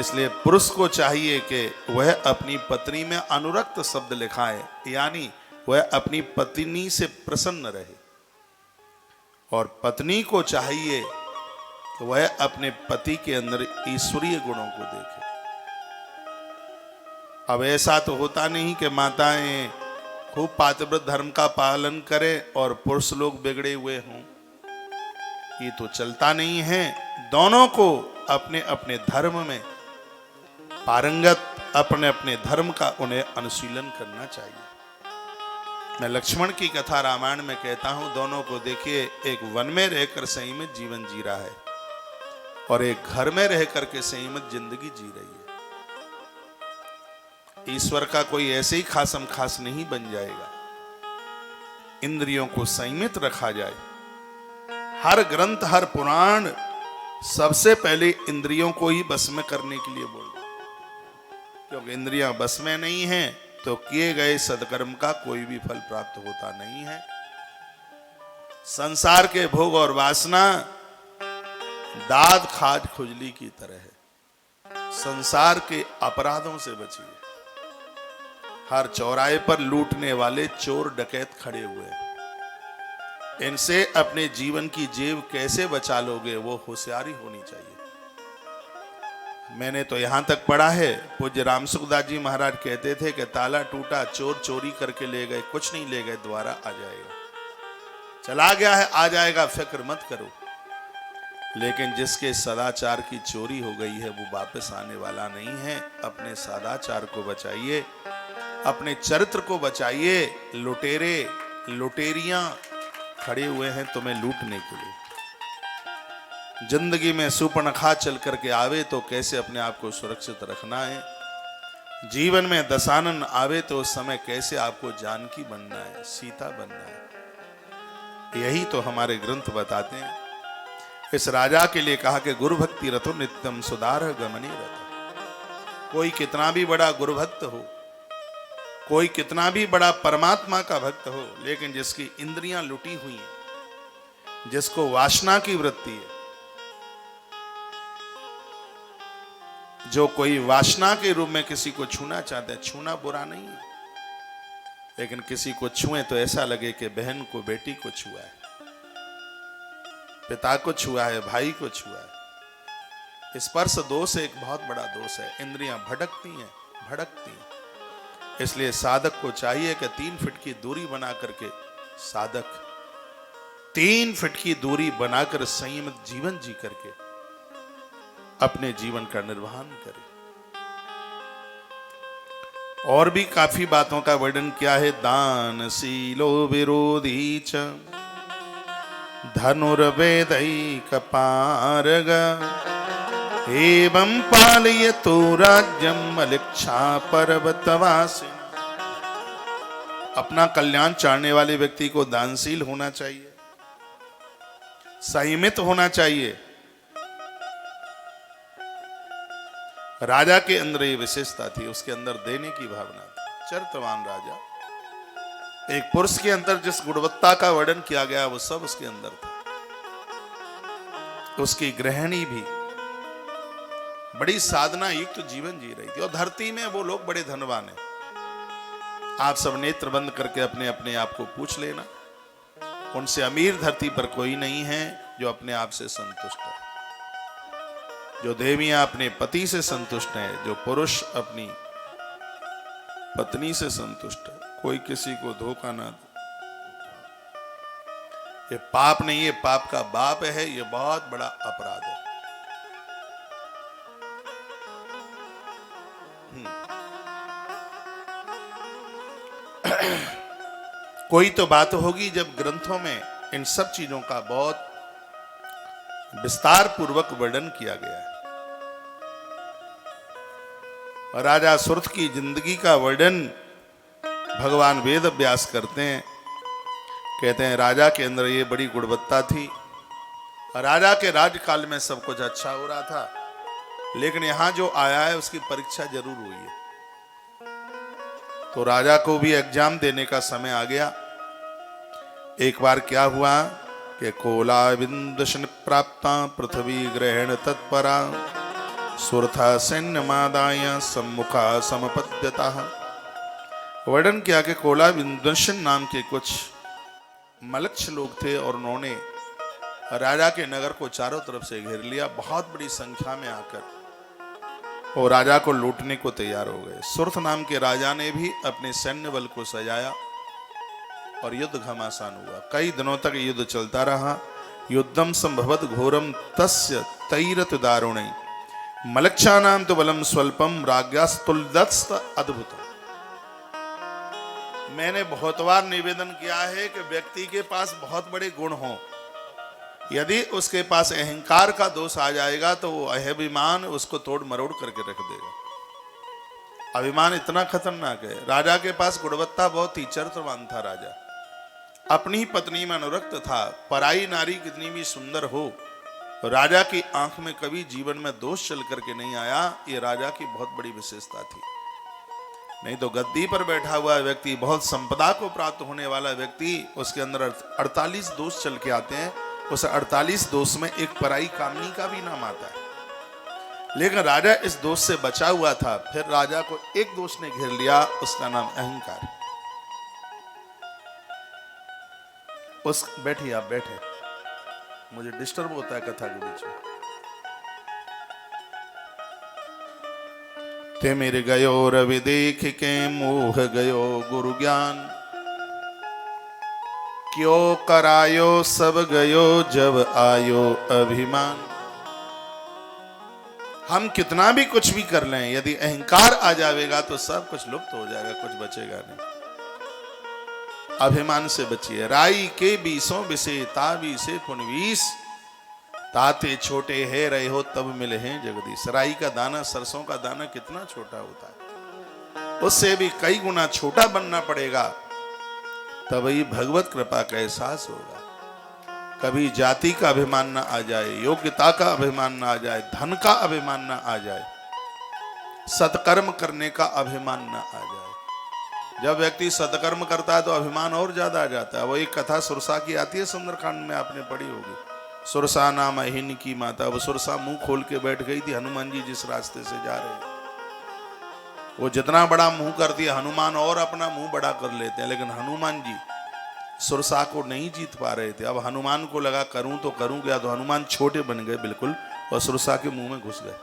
Speaker 1: इसलिए पुरुष को चाहिए कि वह अपनी पत्नी में अनुरक्त शब्द लिखाए, यानी वह अपनी पत्नी से प्रसन्न रहे, और पत्नी को चाहिए कि वह अपने पति के अंदर ईश्वरीय गुणों को देखे। अब ऐसा तो होता नहीं कि माताएं खूब पातिव्रत धर्म का पालन करें और पुरुष लोग बिगड़े हुए हों, ये तो चलता नहीं है। दोनों को अपने अपने धर्म में पारंगत, अपने अपने धर्म का उन्हें अनुशीलन करना चाहिए। मैं लक्ष्मण की कथा रामायण में कहता हूं, दोनों को देखिए, एक वन में रहकर संयमित जीवन जी रहा है और एक घर में रहकर के संयमित जिंदगी जी रही है। ईश्वर का कोई ऐसे ही खासम खास नहीं बन जाएगा। इंद्रियों को संयमित रखा जाए। हर ग्रंथ, हर पुराण सबसे पहले इंद्रियों को ही बस में करने के लिए बोल, क्योंकि इंद्रियां बस में नहीं है तो किए गए सदकर्म का कोई भी फल प्राप्त होता नहीं है। संसार के भोग और वासना दाद खाज खुजली की तरह है। संसार के अपराधों से बचिए। हर चौराहे पर लूटने वाले चोर डकैत खड़े हुए हैं, इनसे अपने जीवन की जेब कैसे बचा लोगे, वो होशियारी होनी चाहिए। मैंने तो यहां तक पढ़ा है, पूज्य राम सुखदास जी महाराज कहते थे कि ताला टूटा, चोर चोरी करके ले गए, कुछ नहीं ले गए, दोबारा आ जाएगा, चला गया है आ जाएगा, फिक्र मत करो। लेकिन जिसके सदाचार की चोरी हो गई है वो वापस आने वाला नहीं है। अपने सदाचार को बचाइए, अपने चरित्र को बचाइए। लुटेरे लुटेरियां खड़े हुए हैं तुम्हें लूटने के लिए। जिंदगी में सूर्पणखा चल करके आवे तो कैसे अपने आप को सुरक्षित रखना है। जीवन में दशानन आवे तो उस समय कैसे आपको जानकी बनना है, सीता बनना है। यही तो हमारे ग्रंथ बताते हैं। इस राजा के लिए कहा कि गुरु भक्ति रतो नित्यम सुधार गमनी रतो। कोई कितना भी बड़ा गुरु भक्त हो, कोई कितना भी बड़ा परमात्मा का भक्त हो, लेकिन जिसकी इंद्रियां लुटी हुई हैं, जिसको वासना की वृत्ति है, जो कोई वासना के रूप में किसी को छूना चाहते हैं, छूना बुरा नहीं है, लेकिन किसी को छुए तो ऐसा लगे कि बहन को, बेटी को छुआ है, पिता को छुआ है, भाई को छुआ है। स्पर्श दोष एक बहुत बड़ा दोष है। इंद्रियां भटकती हैं। इसलिए साधक को चाहिए कि 3 फीट की दूरी बना करके, साधक 3 फीट की दूरी बनाकर संयमित जीवन जी करके अपने जीवन का निर्वहन करे। और भी काफी बातों का वर्णन किया है। दान शीलो विरोधी च धनुर्वेदैक पारग एवं पालयतु राज्यम मलिक्षा पर्वतवासी। अपना कल्याण चाहने वाले व्यक्ति को दानशील होना चाहिए, संयमित होना चाहिए। राजा के अंदर ये विशेषता थी, उसके अंदर देने की भावना थी। चरित्रवान राजा, एक पुरुष के अंदर जिस गुणवत्ता का वर्णन किया गया वो सब उसके अंदर था। उसकी गृहिणी भी बड़ी साधना युक्त जीवन जी रही थी, और धरती में वो लोग बड़े धनवान हैं। आप सब नेत्र बंद करके अपने अपने आप को पूछ लेना, उनसे अमीर धरती पर कोई नहीं है जो अपने आप से संतुष्ट है। जो देवियां अपने पति से संतुष्ट है, जो पुरुष अपनी पत्नी से संतुष्ट है, कोई किसी को धोखा ना दे। ये पाप नहीं, ये पाप का बाप है, ये बहुत बड़ा अपराध है। कोई तो बात होगी जब ग्रंथों में इन सब चीजों का बहुत विस्तार पूर्वक वर्णन किया गया है। राजा सुरथ की जिंदगी का वर्णन भगवान वेद व्यास करते हैं। कहते हैं राजा के अंदर ये बड़ी गुणवत्ता थी। राजा के राज्यकाल में सब कुछ अच्छा हो रहा था, लेकिन यहां जो आया है उसकी परीक्षा जरूर हुई है। तो राजा को भी एग्जाम देने का समय आ गया। एक बार क्या हुआ कि कोला विंदशन प्राप्ता पृथ्वी ग्रहण तत्परा सुरथा सैन्य मादाय सम्मुखा समपद्यता। वर्णन किया कि कोला विंदशन नाम के कुछ मलक्ष लोग थे, और उन्होंने राजा के नगर को चारों तरफ से घेर लिया, बहुत बड़ी संख्या में आकर, और राजा को लूटने को तैयार हो गए। सुरथ नाम के राजा ने भी अपने सैन्य बल को सजाया और युद्ध घमासान हुआ। कई दिनों तक युद्ध चलता रहा। युद्धम संभवत घोरम तस्य तैरत दारुणे मलक्षानाम तो बलम स्वल्पम राज्ञास्तुल्यस्त अद्भुत। मैंने बहुत बार निवेदन किया है कि व्यक्ति के पास बहुत बड़े गुण हों, यदि उसके पास अहंकार का दोष आ जाएगा तो वो अभिमान उसको तोड़ मरोड़ करके रख देगा। अभिमान इतना खतरनाक है। राजा के पास गुणवत्ता बहुत ही, चरित्रवान था राजा, अपनी ही पत्नी में अनुरक्त था। पराई नारी कितनी भी सुंदर हो, राजा की आंख में कभी जीवन में दोष चल करके नहीं आया। ये राजा की बहुत बड़ी विशेषता थी। नहीं तो गद्दी पर बैठा हुआ व्यक्ति, बहुत संपदा को प्राप्त होने वाला व्यक्ति, उसके अंदर 48 दोष चल के आते हैं। उस 48 दोष में एक पराई कामनी का भी नाम आता है। लेकिन राजा इस दोष से बचा हुआ था। फिर राजा को एक दोष ने घेर लिया, उसका नाम अहंकार। बैठिए, आप बैठे, मुझे डिस्टर्ब होता है कथा के बीच में। ते मेरे गयो रवि देख के मोह गयो गुरु ज्ञान, क्यों करायो सब गयो जब आयो अभिमान। हम कितना भी कुछ भी कर लें, यदि अहंकार आ जाएगा तो सब कुछ लुप्त हो जाएगा, कुछ बचेगा नहीं। अभिमान से बचिए। राई के बीसों बिसे ताबी से पुनवीस, ताते छोटे है रहे हो तब मिले हैं जगदीश। राई का दाना, सरसों का दाना कितना छोटा होता है, उससे भी कई गुना छोटा बनना पड़ेगा, तभी भगवत कृपा का एहसास होगा। कभी जाति का अभिमान ना आ जाए, योग्यता का अभिमान ना आ जाए, धन का अभिमान ना आ जाए। सत्कर्म करने का अभिमान न आ जाए। जब व्यक्ति सत्कर्म करता है तो अभिमान और ज्यादा आ जाता है। वो एक कथा सुरसा की आती है सुंदरकांड में, आपने पढ़ी होगी। सुरसा नाम अहिन की माता। वो सुरसा मुंह खोल के बैठ गई थी, हनुमान जी जिस रास्ते से जा रहे हैं। वो जितना बड़ा मुंह करती है, हनुमान और अपना मुंह बड़ा कर लेते हैं, लेकिन हनुमान जी सुरसा को नहीं जीत पा रहे थे। अब हनुमान को लगा करूं तो करूं क्या, तो हनुमान छोटे बन गए बिल्कुल और सुरसा के मुंह में घुस गए।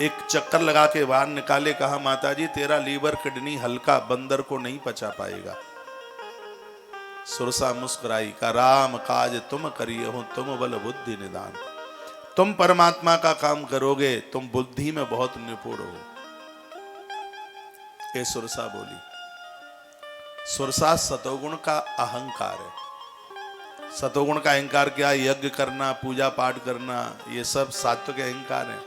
Speaker 1: एक चक्कर लगा के बाहर निकाले, कहा माता जी तेरा लीवर किडनी हल्का, बंदर को नहीं पचा पाएगा। सुरसा मुस्कुराई, का राम काज तुम करिए हो, तुम बल बुद्धि निदान। तुम परमात्मा का काम करोगे, तुम बुद्धि में बहुत निपुण हो। ये सुरसा बोली। सुरसा सतोगुण का अहंकार है। सतोगुण का अहंकार क्या? यज्ञ करना, पूजा पाठ करना, ये सब सात्विक अहंकार है।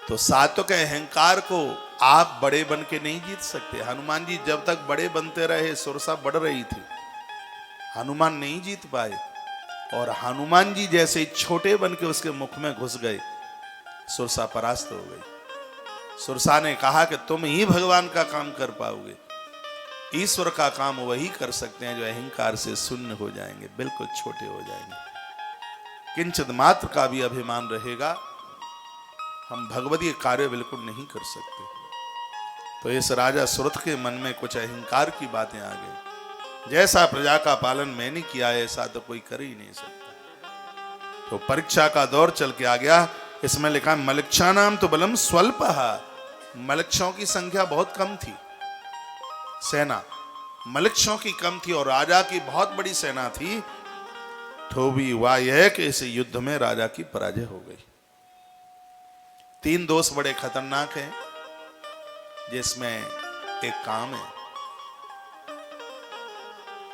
Speaker 1: तो सात्विक अहंकार को आप बड़े बन के नहीं जीत सकते। हनुमान जी जब तक बड़े बनते रहे, सुरसा बढ़ रही थी, हनुमान नहीं जीत पाए। और हनुमान जी जैसे छोटे बन के उसके मुख में घुस गए, सुरसा परास्त हो गई। सुरसा ने कहा कि तुम ही भगवान का काम कर पाओगे। ईश्वर का काम वही कर सकते हैं जो अहंकार से शून्य हो जाएंगे, बिल्कुल छोटे हो जाएंगे, किंचित मात्र का भी अभिमान रहेगा, हम भगवतीय कार्य बिल्कुल नहीं कर सकते। तो इस राजा सुरथ के मन में कुछ अहंकार की बातें आ गई। जैसा प्रजा का पालन मैंने किया है, ऐसा तो कोई कर ही नहीं सकता। तो परीक्षा का दौर चल के आ गया। इसमें लिखा मलिक्षा नाम तो बलम स्वल्पहा। मलिक्षों की संख्या बहुत कम थी, सेना मलिक्षों की कम थी और राजा की बहुत बड़ी सेना थी। तो भी हुआ यह कि इस युद्ध में राजा की पराजय हो गई। 3 दोष बड़े खतरनाक हैं, जिसमें एक काम है,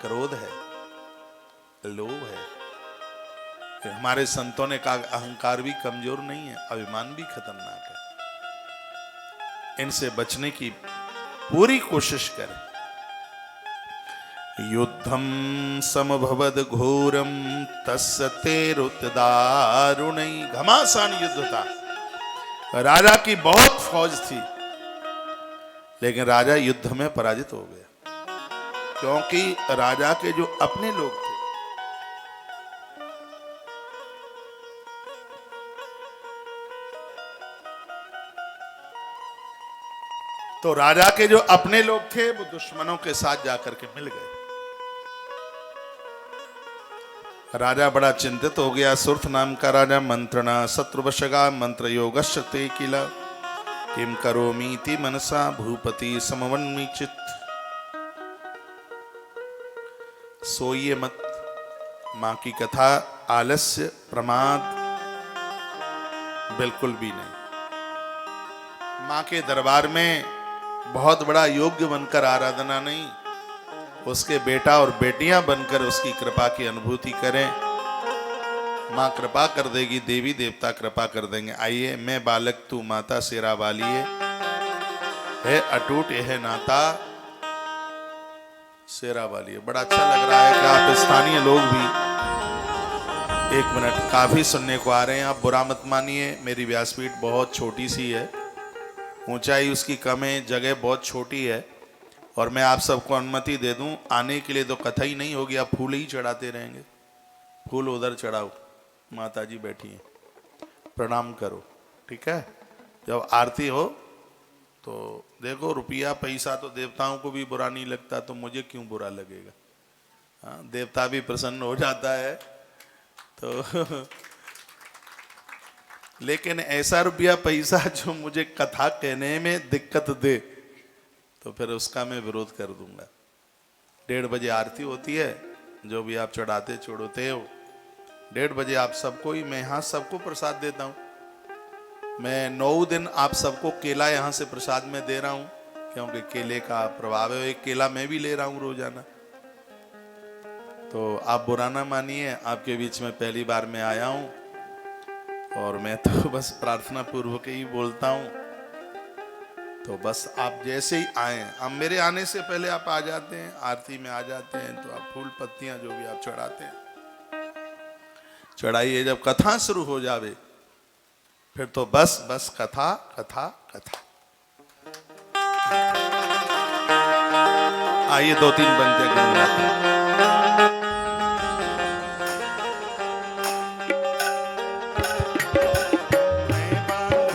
Speaker 1: क्रोध है, लोभ है। हमारे संतों ने कहा अहंकार भी कमजोर नहीं है, अभिमान भी खतरनाक है। इनसे बचने की पूरी कोशिश करें। युद्धम समभवद घोरम तस्य तेरुत दारुणै। घमासान युद्ध था। राजा की बहुत फौज थी, लेकिन राजा युद्ध में पराजित हो गया, क्योंकि राजा के जो अपने लोग थे, तो राजा के जो अपने लोग थे वो दुश्मनों के साथ जाकर के मिल गए। राजा बड़ा चिंतित हो गया। सुरथ नाम का राजा मंत्रणा शत्रुवशगा मंत्र योगश्च ते किल किम करोमीति मनसा भूपति समवन्मिचित। सोइए मत, मां की कथा आलस्य प्रमाद बिल्कुल भी नहीं। मां के दरबार में बहुत बड़ा योग्य बनकर आराधना नहीं, उसके बेटा और बेटियां बनकर उसकी कृपा की अनुभूति करें। मां कृपा कर देगी, देवी देवता कृपा कर देंगे। आइए, मैं बालक तू माता शेरा वाली है अटूट यह नाता शेरा वाली है। बड़ा अच्छा लग रहा है कि आप स्थानीय लोग भी 1 मिनट काफी सुनने को आ रहे हैं। आप बुरा मत मानिए, मेरी व्यासपीठ बहुत छोटी सी है, ऊंचाई उसकी कम है, जगह बहुत छोटी है, और मैं आप सबको अनुमति दे दूं आने के लिए तो कथा ही नहीं होगी, आप फूल ही चढ़ाते रहेंगे। फूल उधर चढ़ाओ, माता जी बैठी हैं, प्रणाम करो, ठीक है। जब आरती हो तो देखो, रुपया पैसा तो देवताओं को भी बुरा नहीं लगता, तो मुझे क्यों बुरा लगेगा? हाँ, देवता भी प्रसन्न हो जाता है तो लेकिन ऐसा रुपया पैसा जो मुझे कथा कहने में दिक्कत दे, तो फिर उसका मैं विरोध कर दूंगा। 1:30 बजे आरती होती है, जो भी आप चढ़ाते छोड़ते हो, 1:30 बजे आप सबको ही, मैं यहाँ सबको प्रसाद देता हूँ। मैं 9 दिन आप सबको केला यहाँ से प्रसाद में दे रहा हूँ, क्योंकि केले का प्रभाव है। एक केला मैं भी ले रहा हूँ रोजाना। तो आप बुरा ना मानिए, आपके बीच में पहली बार मैं आया हूँ, और मैं तो बस प्रार्थना पूर्वक ही बोलता हूँ। तो बस आप जैसे ही आए, अब मेरे आने से पहले आप आ जाते हैं, आरती में आ जाते हैं, तो आप फूल पत्तियां जो भी आप चढ़ाते हैं चढ़ाइए। जब कथा शुरू हो जावे फिर तो बस बस कथा कथा कथा। आइए 2-3 बनते गुनगुनाते हैं।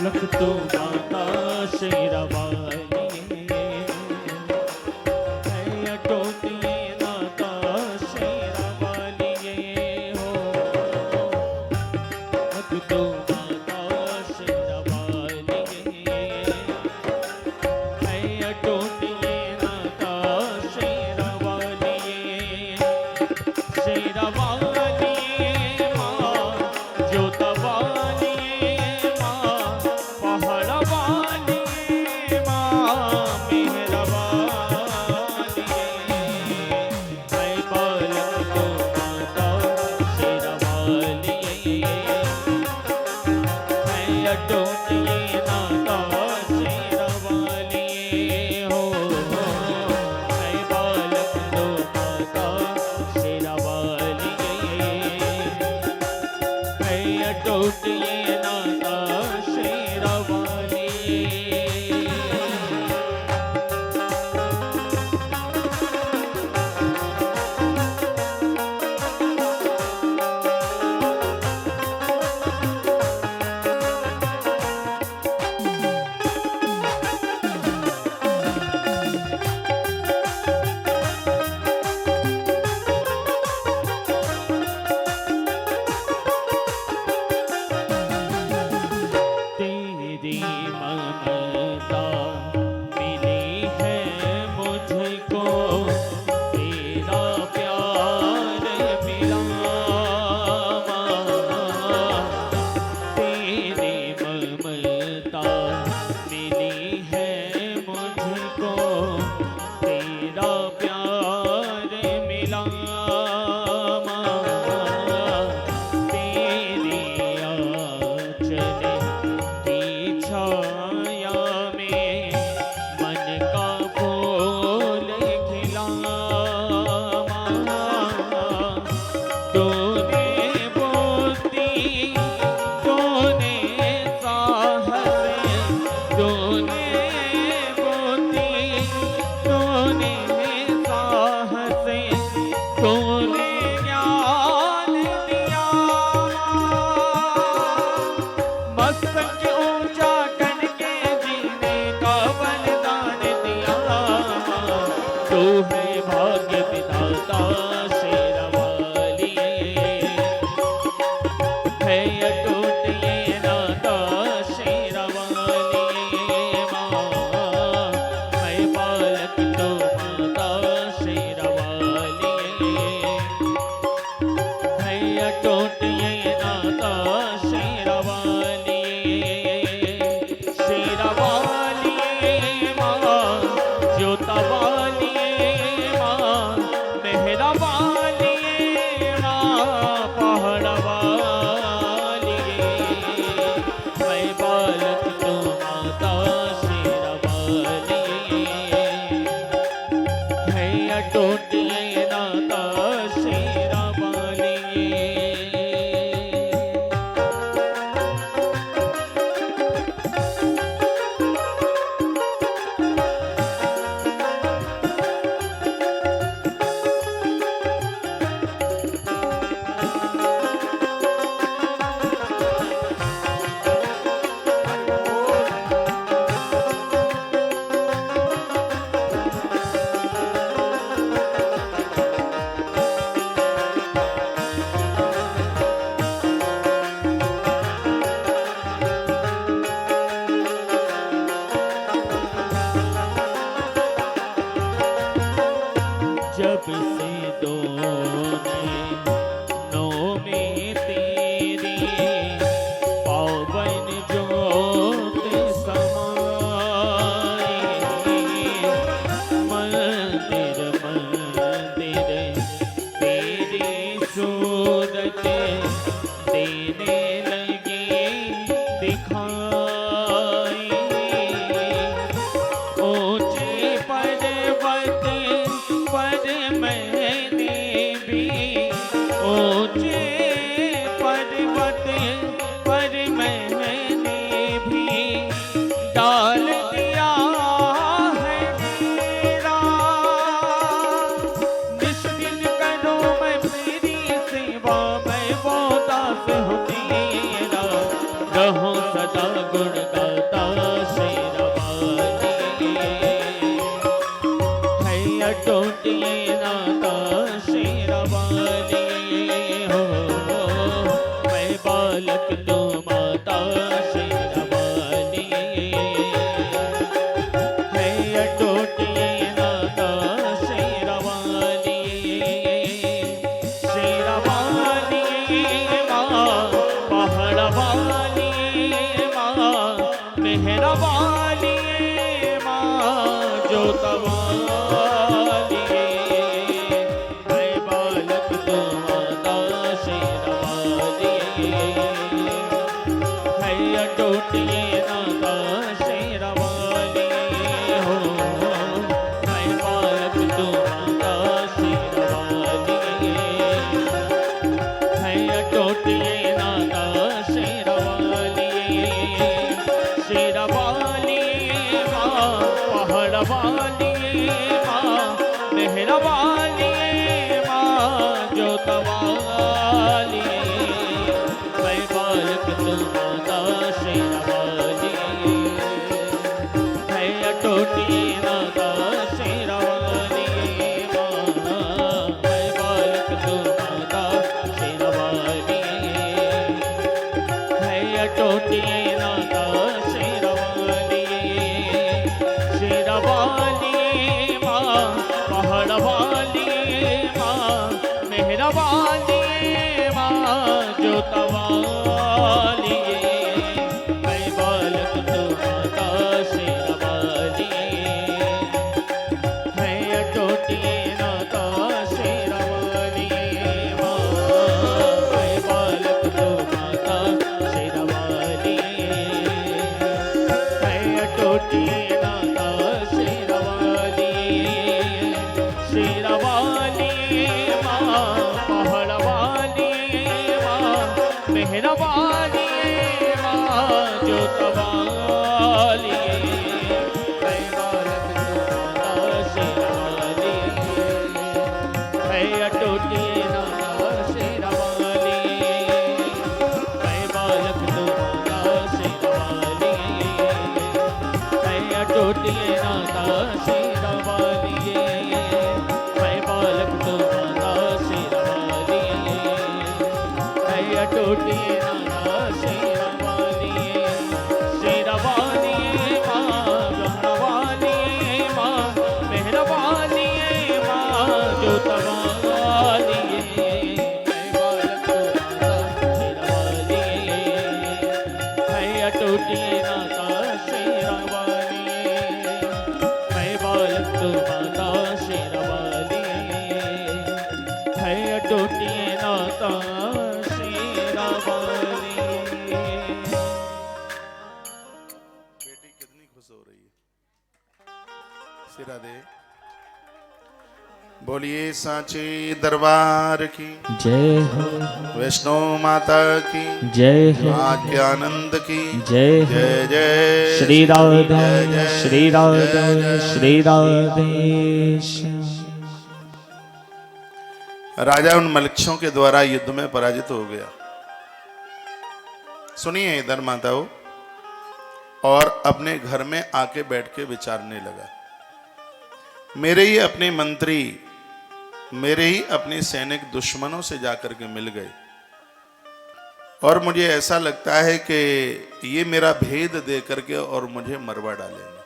Speaker 2: लख तो माता शेरावाली है अटोटिए नाता शेरावाली हो। लख तो माता शेरावाली है अटोटिए नाता शेरावाली शेरावाली माँ जोतवाली टोटिए नाता शेरावाली। तेरी ममता मिली है मुझको, तेरा प्यार मिला तेरी ममता मिली है मुझको, तेरा प्यार मिला तेरी आंचल की छाया में मन का फूल खिला तूने बोती तूने साहस तूने बोती तूने साहस तूने ज्ञान दिया मस्तक ऊंचा करके जीने का वरदान दिया तू है भाग्य विधाता शेरावाली है अटूट ये नाता शेरावाली माँ मैं बालक तो माता शेरावाली है अटूट ये नाता शेरावाली शेरावाली माँ जोतावाली माँ मेहरावाली माँ पहाड़वाली मैं बालक तो माता शेरावाली है अटूट ये नाता शेरावाली। बालक तू माता शेरावाली है अटूट ये नाता शेरावाली शेरावाली माँ पहाड़वाली माँ मेहरवाली माँ जोतवाली है बालक तू माता शेरावाली है अटूट ये नाता शेरावाली हो है बालक तू माता शेरावाली है अटूट ये नाता शेरावाली शेरावाली माँ पहाड़वाली माँ मेहरवाली माँ जोतवाली मैं बालक तू माता शेरावाली है अटूटी नाता शेरावाली माँ मैं बालक तू माता शेरावाली है अटूटी नाता शेरावाली शेरावाली माँ पहाड़वाली माँ मेहरवाली माँ जोतवाली मैं बालक तू माता शेरावाली है अटूटी नाता शेरावाली माँ मैं बालक तू माता शेरावाली है अटूटी नाता शेरावाली शेरावाली माँ पहाड़वाली माँ मेहरवाली माँ जोतवाली मैं बालक तू माता शेरावाली है अटूटी नाता शेरावाली मैं बालक तू माता शेरावाली है अटूटी नाता शेरावाली मैं बालक तू माता शेरावाली है अटूटी नाता शेरावाली शेरावाली माँ ब्रह्मवाली माँ मेहरवाली माँ जोतवाली मैं बालक तू माता शेरावाली है अटूटी नाता शेरावाली मैं बालक तू माता शेरावाली है अटूटी नाता शेरावाली।
Speaker 1: बेटी कितनी खुश हो रही है। सिरा दे। बोलिए सांचे दरबार की
Speaker 2: जय हो
Speaker 1: वैष्णो माता की
Speaker 2: जय हो
Speaker 1: आज्ञानंद की
Speaker 2: जय हो
Speaker 1: जय जय
Speaker 2: श्री राधा
Speaker 1: जय जय
Speaker 2: श्री राधा
Speaker 1: जय जय।
Speaker 2: श्री राधेश।
Speaker 1: राजा उन मलक्षों के द्वारा युद्ध में पराजित हो गया। सुनिए इधर माताओं, और अपने घर में आके बैठ के विचारने लगा। मेरे ही अपने मंत्री, मेरे ही अपने सैनिक दुश्मनों से जाकर के मिल गए, और मुझे ऐसा लगता है कि ये मेरा भेद दे करके और मुझे मरवा डालेंगे।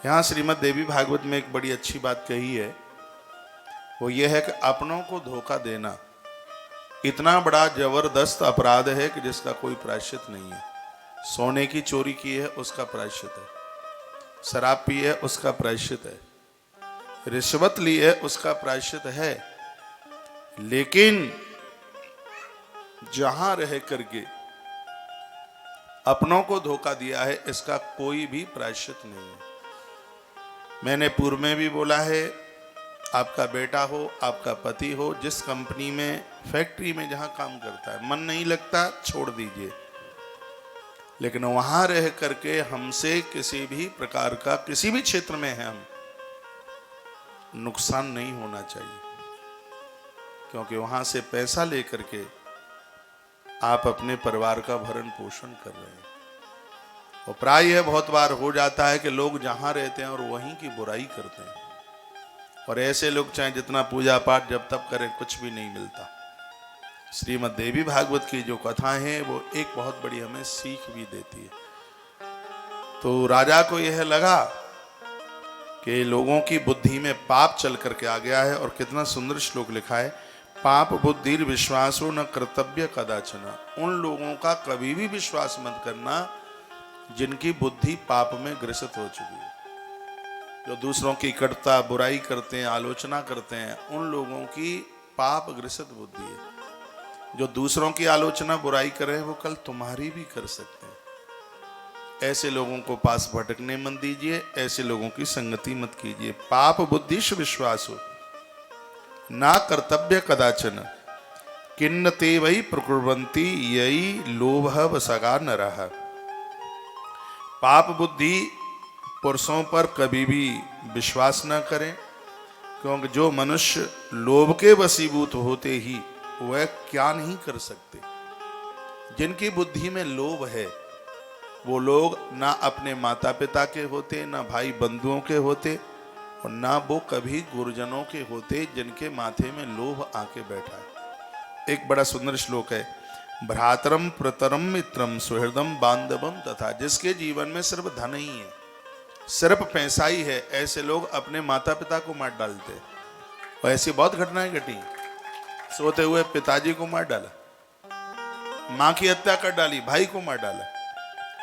Speaker 1: यहां श्रीमद् देवी भागवत में एक बड़ी अच्छी बात कही है, वो ये है कि अपनों को धोखा देना इतना बड़ा जबरदस्त अपराध है कि जिसका कोई प्रायश्चित नहीं है। सोने की चोरी की है उसका प्रायश्चित है, शराब पी है उसका प्रायश्चित है, रिश्वत ली है उसका प्रायश्चित है, लेकिन जहां रह करके अपनों को धोखा दिया है इसका कोई भी प्रायश्चित नहीं है। मैंने पूर्व में भी बोला है, आपका बेटा हो, आपका पति हो, जिस कंपनी में, फैक्ट्री में जहां काम करता है, मन नहीं लगता छोड़ दीजिए, लेकिन वहां रह करके हमसे किसी भी प्रकार का, किसी भी क्षेत्र में है हम, नुकसान नहीं होना चाहिए, क्योंकि वहां से पैसा लेकर के आप अपने परिवार का भरण पोषण कर रहे हैं। और प्राय बहुत बार हो जाता है कि लोग जहां रहते हैं और वहीं की बुराई करते हैं, और ऐसे लोग चाहे जितना पूजा पाठ जब तब करें कुछ भी नहीं मिलता। श्रीमद् देवी भागवत की जो कथाएं हैं वो एक बहुत बड़ी हमें सीख भी देती है। तो राजा को यह लगा कि लोगों की बुद्धि में पाप चल करके आ गया है, और कितना सुंदर श्लोक लिखा है, पाप बुद्धि विश्वासो न कर्तव्य कदाचन। उन लोगों का कभी भी विश्वास मत करना जिनकी बुद्धि पाप में ग्रसित हो चुकी है, जो दूसरों की कटुता बुराई करते हैं, आलोचना करते हैं, उन लोगों की पाप ग्रसित बुद्धि है। जो दूसरों की आलोचना बुराई कर रहे हैं वो कल तुम्हारी भी कर सकते हैं। ऐसे लोगों को पास भटकने मत दीजिए, ऐसे लोगों की संगति मत कीजिए। पाप बुद्धिश विश्वासो ना कर्तव्य कदाचन किन्न ते वही प्रकुर्वन्ति यही लोभ वसगा नरः। पाप बुद्धि पुरुषों पर कभी भी विश्वास न करें, क्योंकि जो मनुष्य लोभ के वशीभूत होते ही वह क्या नहीं कर सकते। जिनकी बुद्धि में लोभ है वो लोग ना अपने माता पिता के होते, ना भाई बंधुओं के होते, और ना वो कभी गुरुजनों के होते जिनके माथे में लोभ आके बैठा है। एक बड़ा सुंदर श्लोक है, भ्रातरम प्रतरम मित्रम सुहृदम बांधवम तथा। जिसके जीवन में सिर्फ धन ही है, सिर्फ पैसा ही है, ऐसे लोग अपने माता पिता को मार डालते हैं। और ऐसी बहुत घटनाएं घटी, सोते हुए पिताजी को मार डाला, मां की हत्या कर डाली, भाई को मार डाला।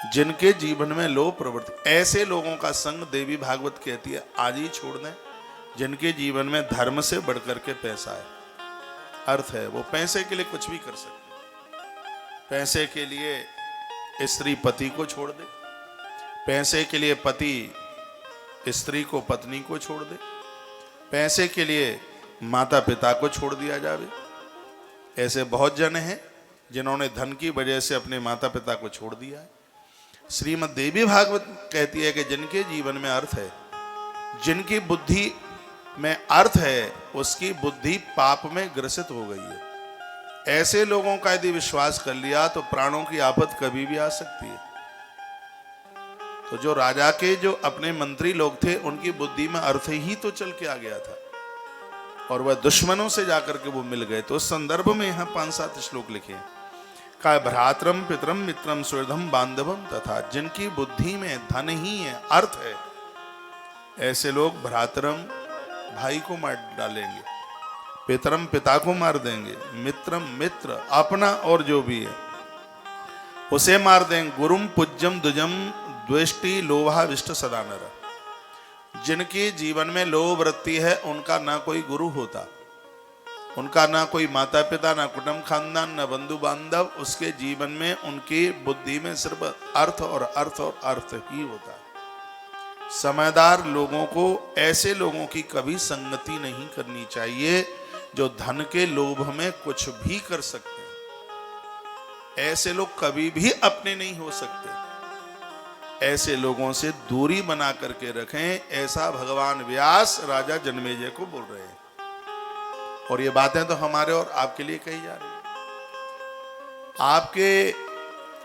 Speaker 1: जिनके जीवन में लोभ प्रवृत्ति, ऐसे लोगों का संग देवी भागवत कहती है आज ही छोड़ दें। जिनके जीवन में धर्म से बढ़कर के पैसा है, अर्थ है, वो पैसे के लिए कुछ भी कर सकते। पैसे के लिए स्त्री पति को छोड़ दे, पैसे के लिए पति स्त्री को पत्नी को छोड़ दे, पैसे के लिए माता पिता को छोड़ दिया जावे। ऐसे बहुत जन हैं जिन्होंने धन की वजह से अपने माता पिता को छोड़ दिया है। श्रीमद् देवी भागवत कहती है कि जिनके जीवन में अर्थ है, जिनकी बुद्धि में अर्थ है, उसकी बुद्धि पाप में ग्रसित हो गई है। ऐसे लोगों का यदि विश्वास कर लिया तो प्राणों की आफत कभी भी आ सकती है। तो जो राजा के जो अपने मंत्री लोग थे उनकी बुद्धि में अर्थ ही तो चल के आ गया था, और वह दुश्मनों से जाकर के वो मिल गए। तो उस संदर्भ में यहाँ 5-7 श्लोक लिखे हैं, का भ्रातरम पितरम मित्रम सुहृदम बांधवम तथा। जिनकी बुद्धि में धन ही है, अर्थ है, ऐसे लोग भ्रातरम भाई को मार डालेंगे, पितरम पिता को मार देंगे, मित्रम मित्र अपना और जो भी है उसे मार देंगे, गुरुम पूज्यम द्विजम द्वेष्टि लोभाविष्ट सदा नर। जिनके जीवन में लोभ वृत्ति है उनका ना कोई गुरु होता, उनका ना कोई माता पिता, ना कुटुंब खानदान, ना बंधु बांधव। उसके जीवन में उनकी बुद्धि में सिर्फ अर्थ और अर्थ और अर्थ ही होता है। समझदार लोगों को ऐसे लोगों की कभी संगति नहीं करनी चाहिए जो धन के लोभ में कुछ भी कर सकते हैं। ऐसे लोग कभी भी अपने नहीं हो सकते। ऐसे लोगों से दूरी बना करके रखें, ऐसा भगवान व्यास राजा जन्मेजय को बोल रहे हैं। और ये बातें तो हमारे और आपके लिए कही जा रही है। आपके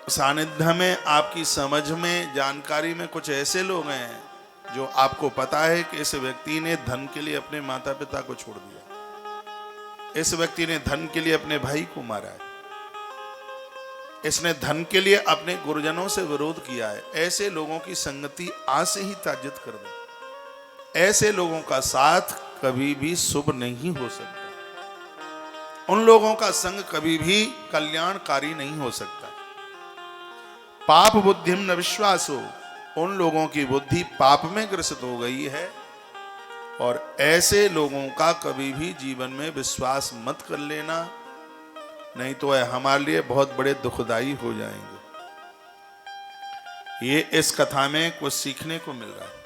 Speaker 1: सानिध्य में, आपकी समझ में, जानकारी में कुछ ऐसे लोग हैं जो आपको पता है कि इस व्यक्ति ने धन के लिए अपने माता पिता को छोड़ दिया, इस व्यक्ति ने धन के लिए अपने भाई को मारा है, इसने धन के लिए अपने गुरुजनों से विरोध किया है। ऐसे लोगों की संगति आज से ही त्याजित कर दें। ऐसे लोगों का साथ कभी भी शुभ नहीं हो सकता। उन लोगों का संग कभी भी कल्याणकारी नहीं हो सकता। पाप बुद्धिम न विश्वासो, उन लोगों की बुद्धि पाप में ग्रसित हो गई है, और ऐसे लोगों का कभी भी जीवन में विश्वास मत कर लेना, नहीं तो वह हमारे लिए बहुत बड़े दुखदाई हो जाएंगे। ये इस कथा में कुछ सीखने को मिल रहा है।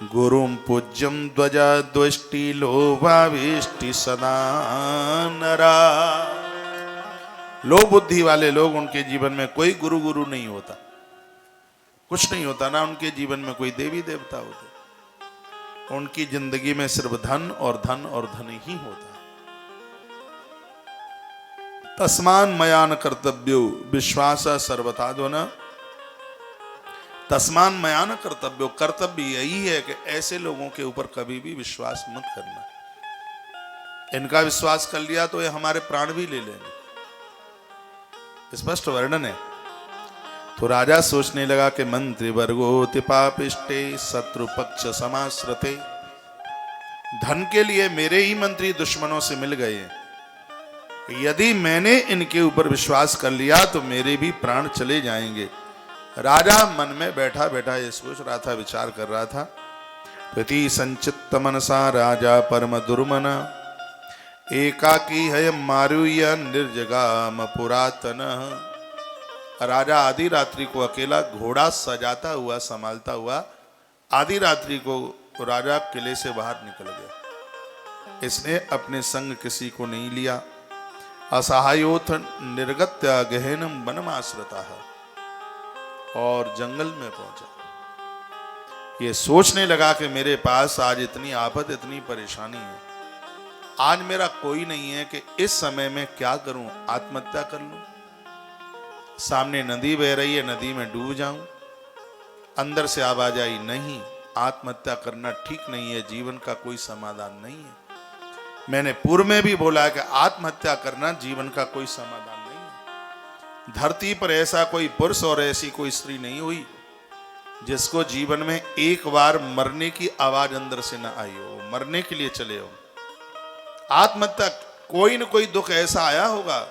Speaker 1: गुरुम पूज्यम ध्वजा द्वेष्टि लोभाविष्टि सदा नरा। लोभ बुद्धि वाले लोग, उनके जीवन में कोई गुरु नहीं होता, कुछ नहीं होता, ना उनके जीवन में कोई देवी देवता होते। उनकी जिंदगी में सिर्फ धन और धन और धन ही होता है। तस्मान मया न कर्तव्यो विश्वास सर्वथा दो न। तस्मान मया न कर्तव्यो, कर्तव्य यही है कि ऐसे लोगों के ऊपर कभी भी विश्वास मत करना। इनका विश्वास कर लिया तो ये हमारे प्राण भी ले लेंगे। स्पष्ट वर्णन है। तो राजा सोचने लगा कि मंत्री वर्गोति पापिष्टे शत्रु पक्ष समाश्रते, धन के लिए मेरे ही मंत्री दुश्मनों से मिल गए हैं। यदि मैंने इनके ऊपर विश्वास कर लिया तो मेरे भी प्राण चले जाएंगे। राजा मन में बैठा बैठा ये सोच रहा था, विचार कर रहा था। प्रति संचित्त मनसा राजा परम दुर्मना, एकाकी है मारुया निर्जगाम पुरातन। राजा आधी रात्रि को अकेला घोड़ा सजाता हुआ संभालता हुआ आधी रात्रि को राजा किले से बाहर निकल गया। इसने अपने संग किसी को नहीं लिया। असहायोथ निर्गत्य गहनम वनमाश्रिता है, और जंगल में पहुंचा। ये सोचने लगा कि मेरे पास आज इतनी आफत, इतनी परेशानी है, आज मेरा कोई नहीं है कि इस समय में क्या करूं, आत्महत्या कर लूं। सामने नदी बह रही है, नदी में डूब जाऊं। अंदर से आवाज आई, नहीं, आत्महत्या करना ठीक नहीं है, जीवन का कोई समाधान नहीं है। मैंने पूर्व में भी बोला है कि आत्महत्या करना जीवन का कोई समाधान नहीं है। धरती पर ऐसा कोई पुरुष और ऐसी कोई स्त्री नहीं हुई जिसको जीवन में एक बार मरने की आवाज अंदर से न आई हो, मरने के लिए चले हो। आत्महत्या, कोई न कोई दुख ऐसा आया होगा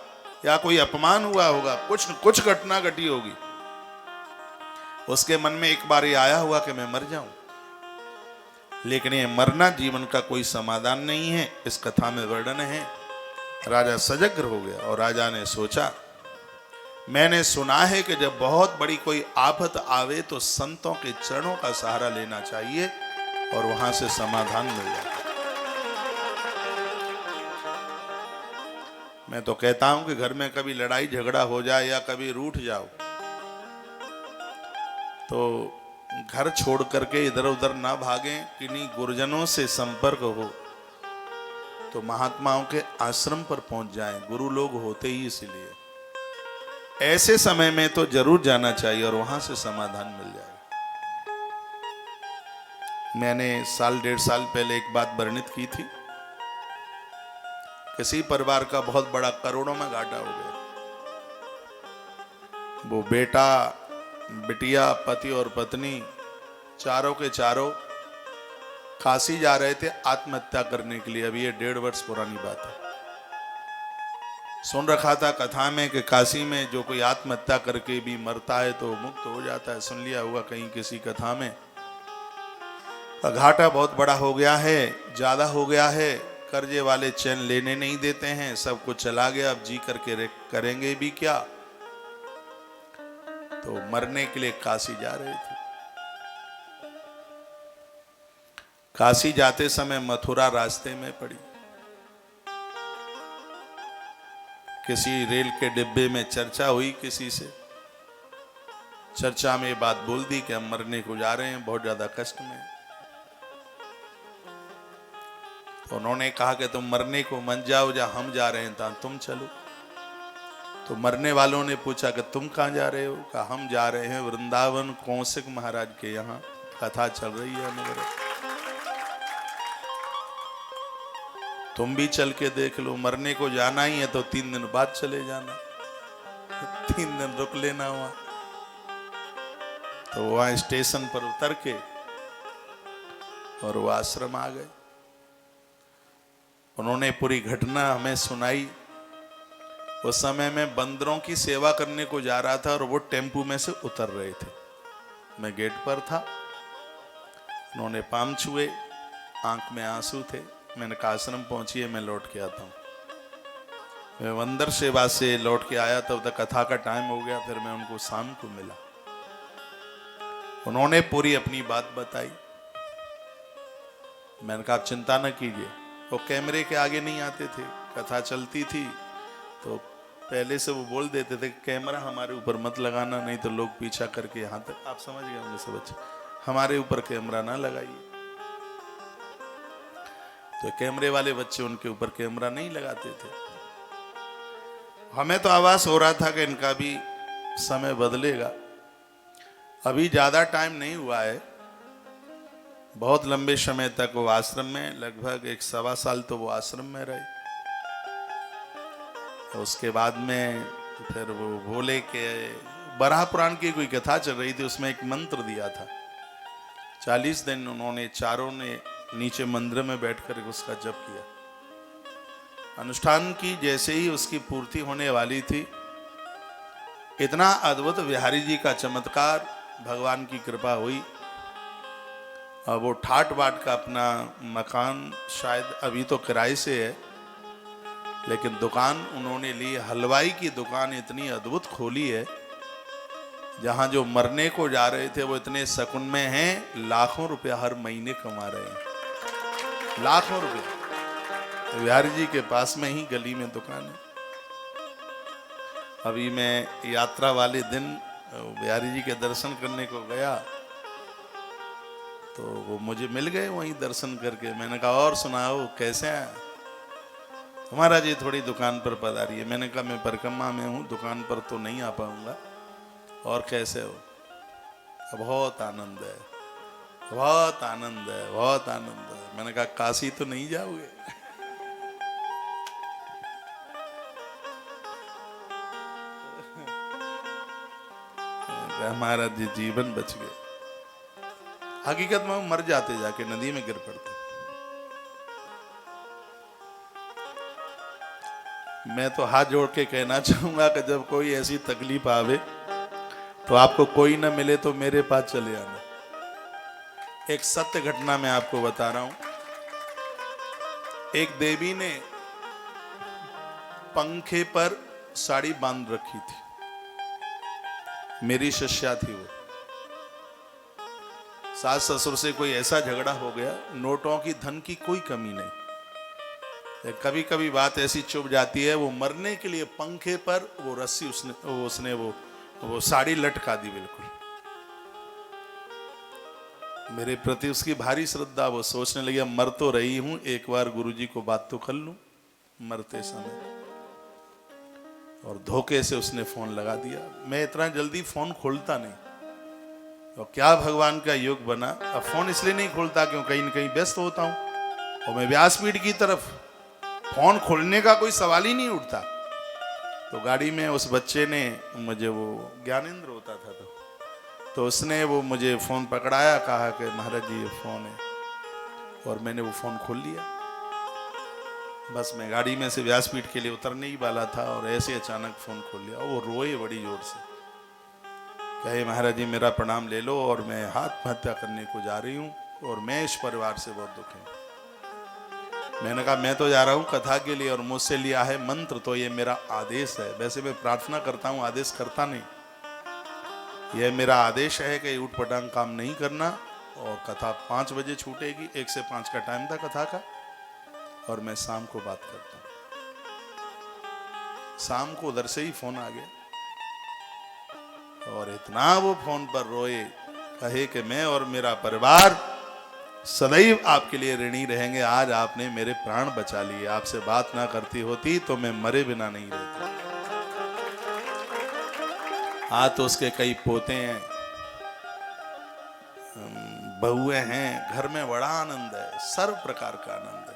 Speaker 1: या कोई अपमान हुआ होगा, कुछ न कुछ घटना घटी होगी, उसके मन में एक बार ये आया हुआ कि मैं मर जाऊं। लेकिन ये मरना जीवन का कोई समाधान नहीं है। इस कथा में वर्णन है। राजा सजग हो गया और राजा ने सोचा, मैंने सुना है कि जब बहुत बड़ी कोई आफत आवे तो संतों के चरणों का सहारा लेना चाहिए और वहां से समाधान मिल जाता। मैं तो कहता हूं कि घर में कभी लड़ाई झगड़ा हो जाए या कभी रूठ जाओ तो घर छोड़ करके इधर उधर ना भागें, किन्हीं गुरुजनों से संपर्क हो तो महात्माओं के आश्रम पर पहुंच जाएं। गुरु लोग होते ही इसीलिए। ऐसे समय में तो जरूर जाना चाहिए और वहां से समाधान मिल जाएगा। मैंने साल डेढ़ साल पहले एक बात वर्णित की थी। किसी परिवार का बहुत बड़ा करोड़ों में घाटा हो गया। वो बेटा, बिटिया, पति और पत्नी चारों के चारों काशी जा रहे थे आत्महत्या करने के लिए। अभी ये 1.5 वर्ष पुरानी बात है। सुन रखा था कथा में कि काशी में जो कोई आत्महत्या करके भी मरता है तो मुक्त हो जाता है। सुन लिया हुआ कहीं किसी कथा में। घाटा बहुत बड़ा हो गया है, ज्यादा हो गया है। कर्जे वाले चैन लेने नहीं देते हैं, सब कुछ चला गया, अब जी करके करेंगे भी क्या। तो मरने के लिए काशी जा रहे थे। काशी जाते समय मथुरा रास्ते में पड़ी। किसी रेल के डिब्बे में चर्चा हुई किसी से। चर्चा में ये बात बोल दी कि हम मरने को जा रहे हैं, बहुत ज्यादा कष्ट में। तो उन्होंने कहा कि तुम मरने को मत जाओ, जहां हम जा रहे हैं तुम चलो। तो मरने वालों ने पूछा कि तुम कहां जा रहे हो? कहा हम जा रहे हैं वृंदावन कौशिक महाराज के यहाँ, कथा चल रही है अनवरत, तुम भी चल के देख लो। मरने को जाना ही है तो 3 दिन बाद चले जाना, 3 दिन रुक लेना वहां। तो वहां स्टेशन पर उतर के और वो आश्रम आ गए। उन्होंने पूरी घटना हमें सुनाई। उस समय मैं बंदरों की सेवा करने को जा रहा था और वो टेम्पू में से उतर रहे थे। मैं गेट पर था। उन्होंने पाम छुए, आंख में आंसू थे। मैंने कहा आश्रम पहुंचिए, मैं लौट के आता हूं। मैं बंदर सेवा से लौट के आया, तब तक कथा का टाइम हो गया। फिर मैं उनको शाम को मिला। उन्होंने पूरी अपनी बात बताई। मैंने कहा आप चिंता न कीजिए। वो कैमरे के आगे नहीं आते थे। कथा चलती थी तो पहले से वो बोल देते थे कैमरा हमारे ऊपर मत लगाना, नहीं तो लोग पीछा करके यहाँ तक, आप समझ गए होंगे सब अच्छे, हमारे ऊपर कैमरा ना लगाइए। तो कैमरे वाले बच्चे उनके ऊपर कैमरा नहीं लगाते थे। हमें तो आभास हो रहा था कि इनका भी समय बदलेगा। अभी ज्यादा टाइम नहीं हुआ है, बहुत लंबे समय तक वो आश्रम में, लगभग 1.25 साल तो वो आश्रम में रहे। उसके बाद में फिर वो बोले कि बराह पुराण की कोई कथा चल रही थी, उसमें एक मंत्र दिया था। 40 दिन उन्होंने चारों ने नीचे मंदिर में बैठकर उसका जप किया। अनुष्ठान की जैसे ही उसकी पूर्ति होने वाली थी, इतना अद्भुत बिहारी जी का चमत्कार, भगवान की कृपा हुई। और वो ठाट बाट का अपना मकान, शायद अभी तो किराए से है, लेकिन दुकान उन्होंने ली। हलवाई की दुकान इतनी अद्भुत खोली है, जहां जो मरने को जा रहे थे वो इतने शकुन में हैं, लाखों रुपया हर महीने कमा रहे हैं, लाखों रुपया। बिहारी जी के पास में ही गली में दुकान है। अभी मैं यात्रा वाले दिन बिहारी जी के दर्शन करने को गया, तो वो मुझे मिल गए वहीं दर्शन करके। मैंने कहा और सुनाओ कैसे हैं? हमारा जी थोड़ी दुकान पर पधारी है। मैंने कहा मैं परिक्रमा में हूँ, दुकान पर तो नहीं आ पाऊंगा, और कैसे हो? बहुत आनंद है, बहुत आनंद है, बहुत आनंद है। मैंने कहा काशी तो नहीं जाओगे? हमारा जी जीवन बच गए। हकीकत में वो मर जाते, जाके नदी में गिर पड़ते। मैं तो हाथ जोड़ के कहना चाहूंगा कि जब कोई ऐसी तकलीफ आवे तो आपको कोई ना मिले तो मेरे पास चले आना। एक सत्य घटना मैं आपको बता रहा हूं। एक देवी ने पंखे पर साड़ी बांध रखी थी, मेरी शिष्या थी वो। सास ससुर से कोई ऐसा झगड़ा हो गया, नोटों की धन की कोई कमी नहीं। कभी कभी बात ऐसी चुभ जाती है, वो मरने के लिए पंखे पर वो रस्सी उसने वो साड़ी लटका दी। बिल्कुल मेरे प्रति उसकी भारी श्रद्धा। वो सोचने लगी मर तो रही हूं, एक बार गुरुजी को बात तो कर लूं मरते समय। और धोखे से उसने फोन लगा दिया। मैं इतना जल्दी फोन खोलता नहीं, तो क्या भगवान का योग बना। अब फोन इसलिए नहीं खोलता क्यों कहीं न कहीं व्यस्त होता हूं, और मैं व्यासपीठ की तरफ, फोन खोलने का कोई सवाल ही नहीं उठता। तो गाड़ी में उस बच्चे ने मुझे, वो ज्ञानेंद्र होता था, तो उसने वो मुझे फोन पकड़ाया, कहा कि महाराज जी ये फोन है, और मैंने वो फोन खोल लिया। बस मैं गाड़ी में से व्यासपीठ के लिए उतरने ही वाला था, और ऐसे अचानक फोन खोल लिया। वो रोए बड़ी जोर से, कहे महाराज जी मेरा प्रणाम ले लो, और मैं आत्महत्या करने को जा रही हूँ, और मैं इस परिवार से बहुत दुखी हूँ। मैंने कहा मैं तो जा रहा हूँ कथा के लिए, और मुझसे लिया है मंत्र, तो ये मेरा आदेश है। वैसे मैं प्रार्थना करता हूँ, आदेश करता नहीं। यह मेरा आदेश है कि उठ पटांग काम नहीं करना, और कथा 5 बजे छूटेगी। 1 से 5 का टाइम था कथा का, और मैं शाम को बात करता हूँ। शाम को उधर से ही फोन आ गया, और इतना वो फोन पर रोए, कहे कि मैं और मेरा परिवार सदैव आपके लिए ऋणी रहेंगे। आज आपने मेरे प्राण बचा लिए, आपसे बात ना करती होती तो मैं मरे बिना नहीं रहता। आज तो उसके कई पोते हैं, बहुएं हैं, घर में बड़ा आनंद है, सर्व प्रकार का आनंद है।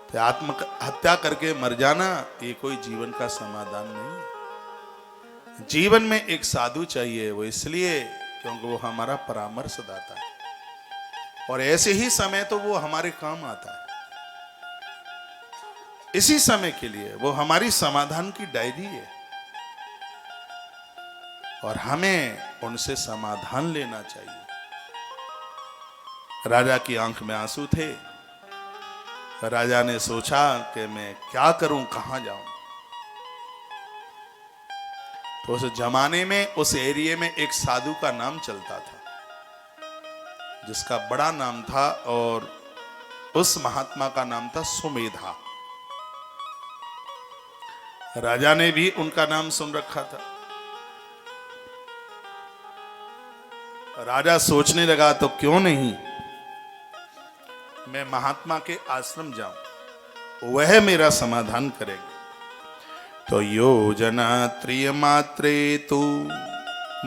Speaker 1: तो आत्महत्या करके मर जाना ये कोई जीवन का समाधान नहीं है। जीवन में एक साधु चाहिए, वो इसलिए क्योंकि वो हमारा परामर्शदाता है, और ऐसे ही समय तो वो हमारे काम आता है। इसी समय के लिए वो हमारी समाधान की डायरी है, और हमें उनसे समाधान लेना चाहिए। राजा की आंख में आंसू थे। राजा ने सोचा कि मैं क्या करूं, कहां जाऊं। तो उस जमाने में उस एरिया में एक साधु का नाम चलता था, जिसका बड़ा नाम था, और उस महात्मा का नाम था सुमेधा। राजा ने भी उनका नाम सुन रखा था। राजा सोचने लगा तो क्यों नहीं मैं महात्मा के आश्रम जाऊं, वह मेरा समाधान करेंगे। तो योजना त्रिय मात्रे तु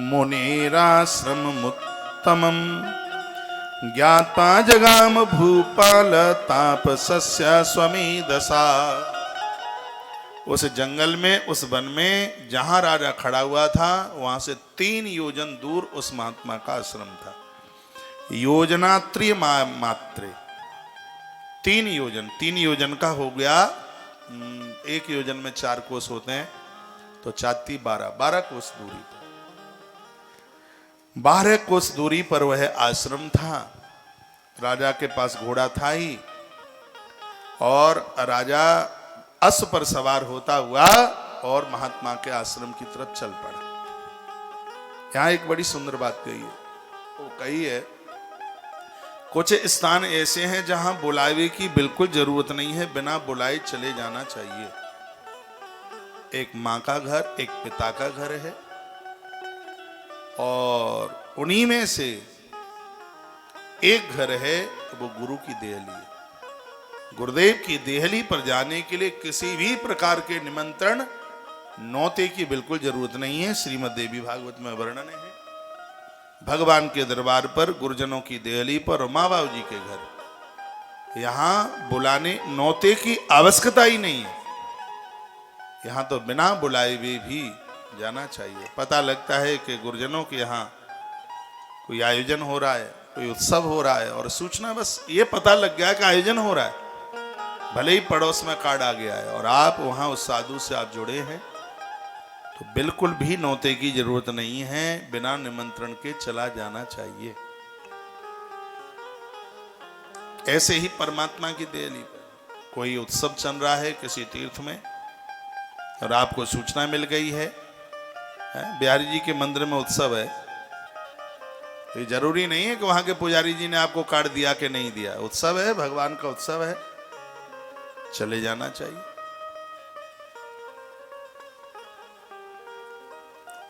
Speaker 1: मुनेराश्रम उत्तमम ज्ञात्वा जगाम भूपाल तापसस्य स्वमेधसा। उस जंगल में, उस वन में जहां राजा खड़ा हुआ था, वहां से 3 योजन दूर उस महात्मा का आश्रम था। योजनात्रिय मात्रे 3 योजन का हो गया। 1 योजन में 4 कोस होते हैं, तो 4 12 कोस दूरी पर, 12 कोस दूरी पर वह आश्रम था। राजा के पास घोड़ा था ही, और राजा अश्व पर सवार होता हुआ और महात्मा के आश्रम की तरफ चल पड़ा। यहां एक बड़ी सुंदर बात कही है। वो कही है, कुछ स्थान ऐसे हैं जहां बुलावे की बिल्कुल जरूरत नहीं है, बिना बुलाए चले जाना चाहिए। एक मां का घर, एक पिता का घर है, और उन्हीं में से एक घर है, वो गुरु की देहली है। गुरुदेव की देहली पर जाने के लिए किसी भी प्रकार के निमंत्रण नौते की बिल्कुल जरूरत नहीं है। श्रीमद् देवी भागवत में वर्णन है, भगवान के दरबार पर, गुरुजनों की देहली पर, और माँ बाबू जी के घर, यहां बुलाने नौते की आवश्यकता ही नहीं है। यहां तो बिना बुलाए हुए भी जाना चाहिए। पता लगता है कि गुरुजनों के यहाँ कोई आयोजन हो रहा है, कोई उत्सव हो रहा है, और सूचना बस ये पता लग गया कि आयोजन हो रहा है, भले ही पड़ोस में कार्ड आ गया है, और आप वहां उस साधु से आप जुड़े हैं, तो बिल्कुल भी नौते की जरूरत नहीं है, बिना निमंत्रण के चला जाना चाहिए। ऐसे ही परमात्मा की देहली पर कोई उत्सव चल रहा है किसी तीर्थ में, और आपको सूचना मिल गई है, बिहारी जी के मंदिर में उत्सव है, ये जरूरी नहीं है कि वहां के पुजारी जी ने आपको कार्ड दिया कि नहीं दिया। उत्सव है, भगवान का उत्सव है, चले जाना चाहिए।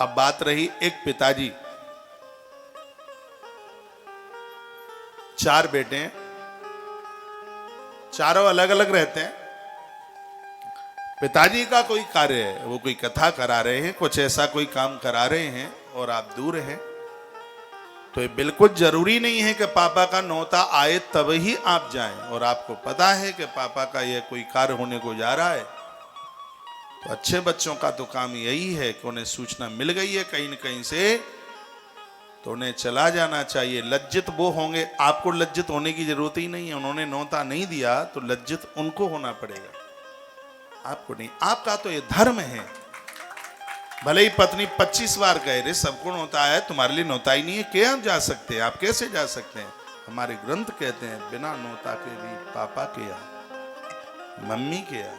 Speaker 1: अब बात रही एक पिताजी, 4 बेटे हैं, चारों अलग अलग रहते हैं। पिताजी का कोई कार्य है, वो कोई कथा करा रहे हैं, कुछ ऐसा कोई काम करा रहे हैं, और आप दूर हैं, तो ये बिल्कुल जरूरी नहीं है कि पापा का नौता आए तब ही आप जाएं। और आपको पता है कि पापा का यह कोई कार्य होने को जा रहा है, तो अच्छे बच्चों का तो काम यही है कि उन्हें सूचना मिल गई है कहीं न कहीं से, तो उन्हें चला जाना चाहिए। लज्जित वो होंगे, आपको लज्जित होने की जरूरत ही नहीं है। उन्होंने नौता नहीं दिया तो लज्जित उनको होना पड़ेगा, आपको नहीं। आपका तो ये धर्म है। भले ही पत्नी 25 बार कह रहे सबको नौता है, तुम्हारे लिए नौता ही नहीं है, क्या आप जा सकते हैं? आप कैसे जा सकते हैं? हमारे ग्रंथ कहते हैं, बिना नौता के भी पापा के यहाँ, मम्मी के यहाँ,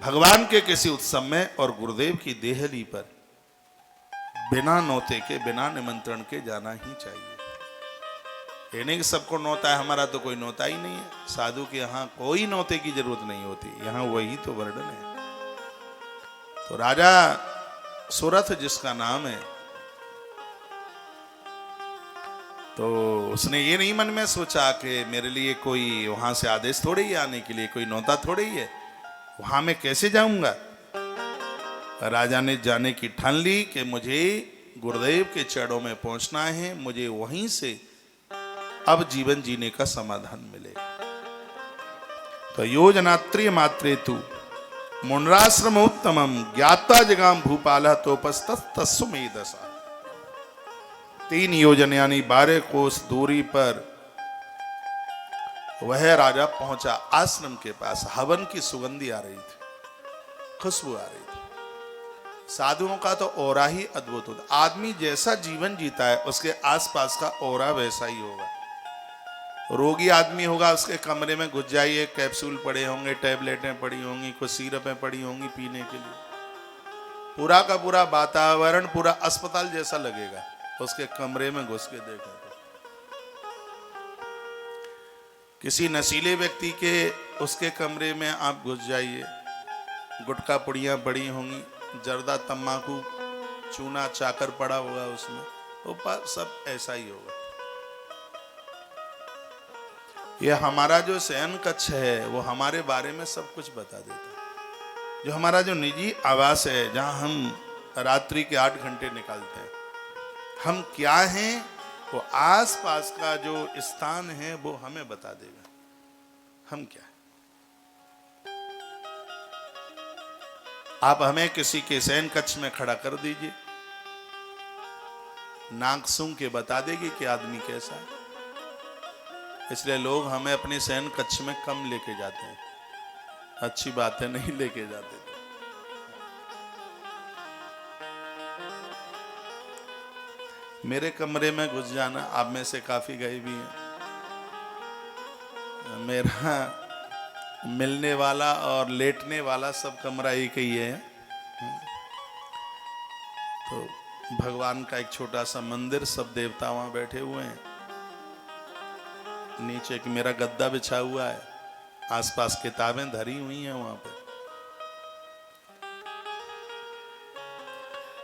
Speaker 1: भगवान के किसी उत्सव में और गुरुदेव की देहली पर बिना नौते के, बिना निमंत्रण के जाना ही चाहिए। ये नहीं कि सबको नौता है, हमारा तो कोई नौता ही नहीं है। साधु के यहाँ कोई नौते की जरूरत नहीं होती, यहाँ वही तो वर्णन है। तो राजा सुरथ जिसका नाम है, तो उसने ये नहीं मन में सोचा कि मेरे लिए कोई वहां से आदेश थोड़े ही आने के लिए, कोई नौता थोड़े ही है, वहां मैं कैसे जाऊंगा। राजा ने जाने की ठान ली कि मुझे गुरुदेव के चरणों में पहुंचना है, मुझे वहीं से अब जीवन जीने का समाधान मिलेगा। तो योजनात्रिय मात्रे तु मुनराश्रम उत्तमम ज्ञाता जगाम भूपाल तोपस्तस्सु मेधसा। 3 योजन यानी 12 कोस दूरी पर वह राजा पहुंचा आश्रम के पास। हवन की सुगंधी आ रही थी, खुशबू आ रही थी। साधुओं का तो औरा ही अद्भुत होता। आदमी जैसा जीवन जीता है उसके आसपास का औरा वैसा ही होगा। रोगी आदमी होगा, उसके कमरे में घुस जाइए, कैप्सूल पड़े होंगे, टैबलेटें पड़ी होंगी, कुछ सिरपें पड़ी होंगी पीने के लिए, पूरा का पूरा वातावरण पूरा अस्पताल जैसा लगेगा उसके कमरे में घुस के देखें तो। किसी नशीले व्यक्ति के उसके कमरे में आप घुस जाइए, गुटखा पुड़ियाँ पड़ी होंगी, जर्दा तम्बाकू चूना चाकर पड़ा होगा उसमें, वो सब ऐसा ही होगा। ये हमारा जो शयन कक्ष है वो हमारे बारे में सब कुछ बता देता है। जो हमारा जो निजी आवास है, जहां हम रात्रि के 8 घंटे निकालते हैं, हम क्या हैं वो आस पास का जो स्थान है वो हमें बता देगा, हम क्या है। आप हमें किसी के शयन कक्ष में खड़ा कर दीजिए, नाक सूंघ के बता देगी कि आदमी कैसा है। इसलिए लोग हमें अपने शयन कक्ष में कम लेके जाते हैं, अच्छी बातें नहीं लेके जाते। मेरे कमरे में घुस जाना, आप में से काफी गए भी हैं। मेरा मिलने वाला और लेटने वाला सब कमरा एक ही है। तो भगवान का एक छोटा सा मंदिर, सब देवता वहां बैठे हुए हैं। नीचे एक मेरा गद्दा बिछा हुआ है, आसपास किताबें धरी हुई हैं वहां पे।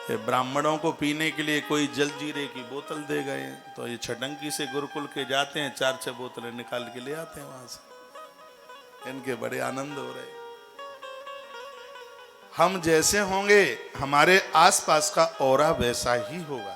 Speaker 1: ये ब्राह्मणों को पीने के लिए कोई जलजीरे की बोतल दे गए हैं, तो ये छटंकी से गुरुकुल के जाते हैं, 4-6 बोतलें निकाल के ले आते हैं वहां से। इनके बड़े आनंद हो रहे। हम जैसे होंगे हमारे आसपास का औरा वैसा ही होगा।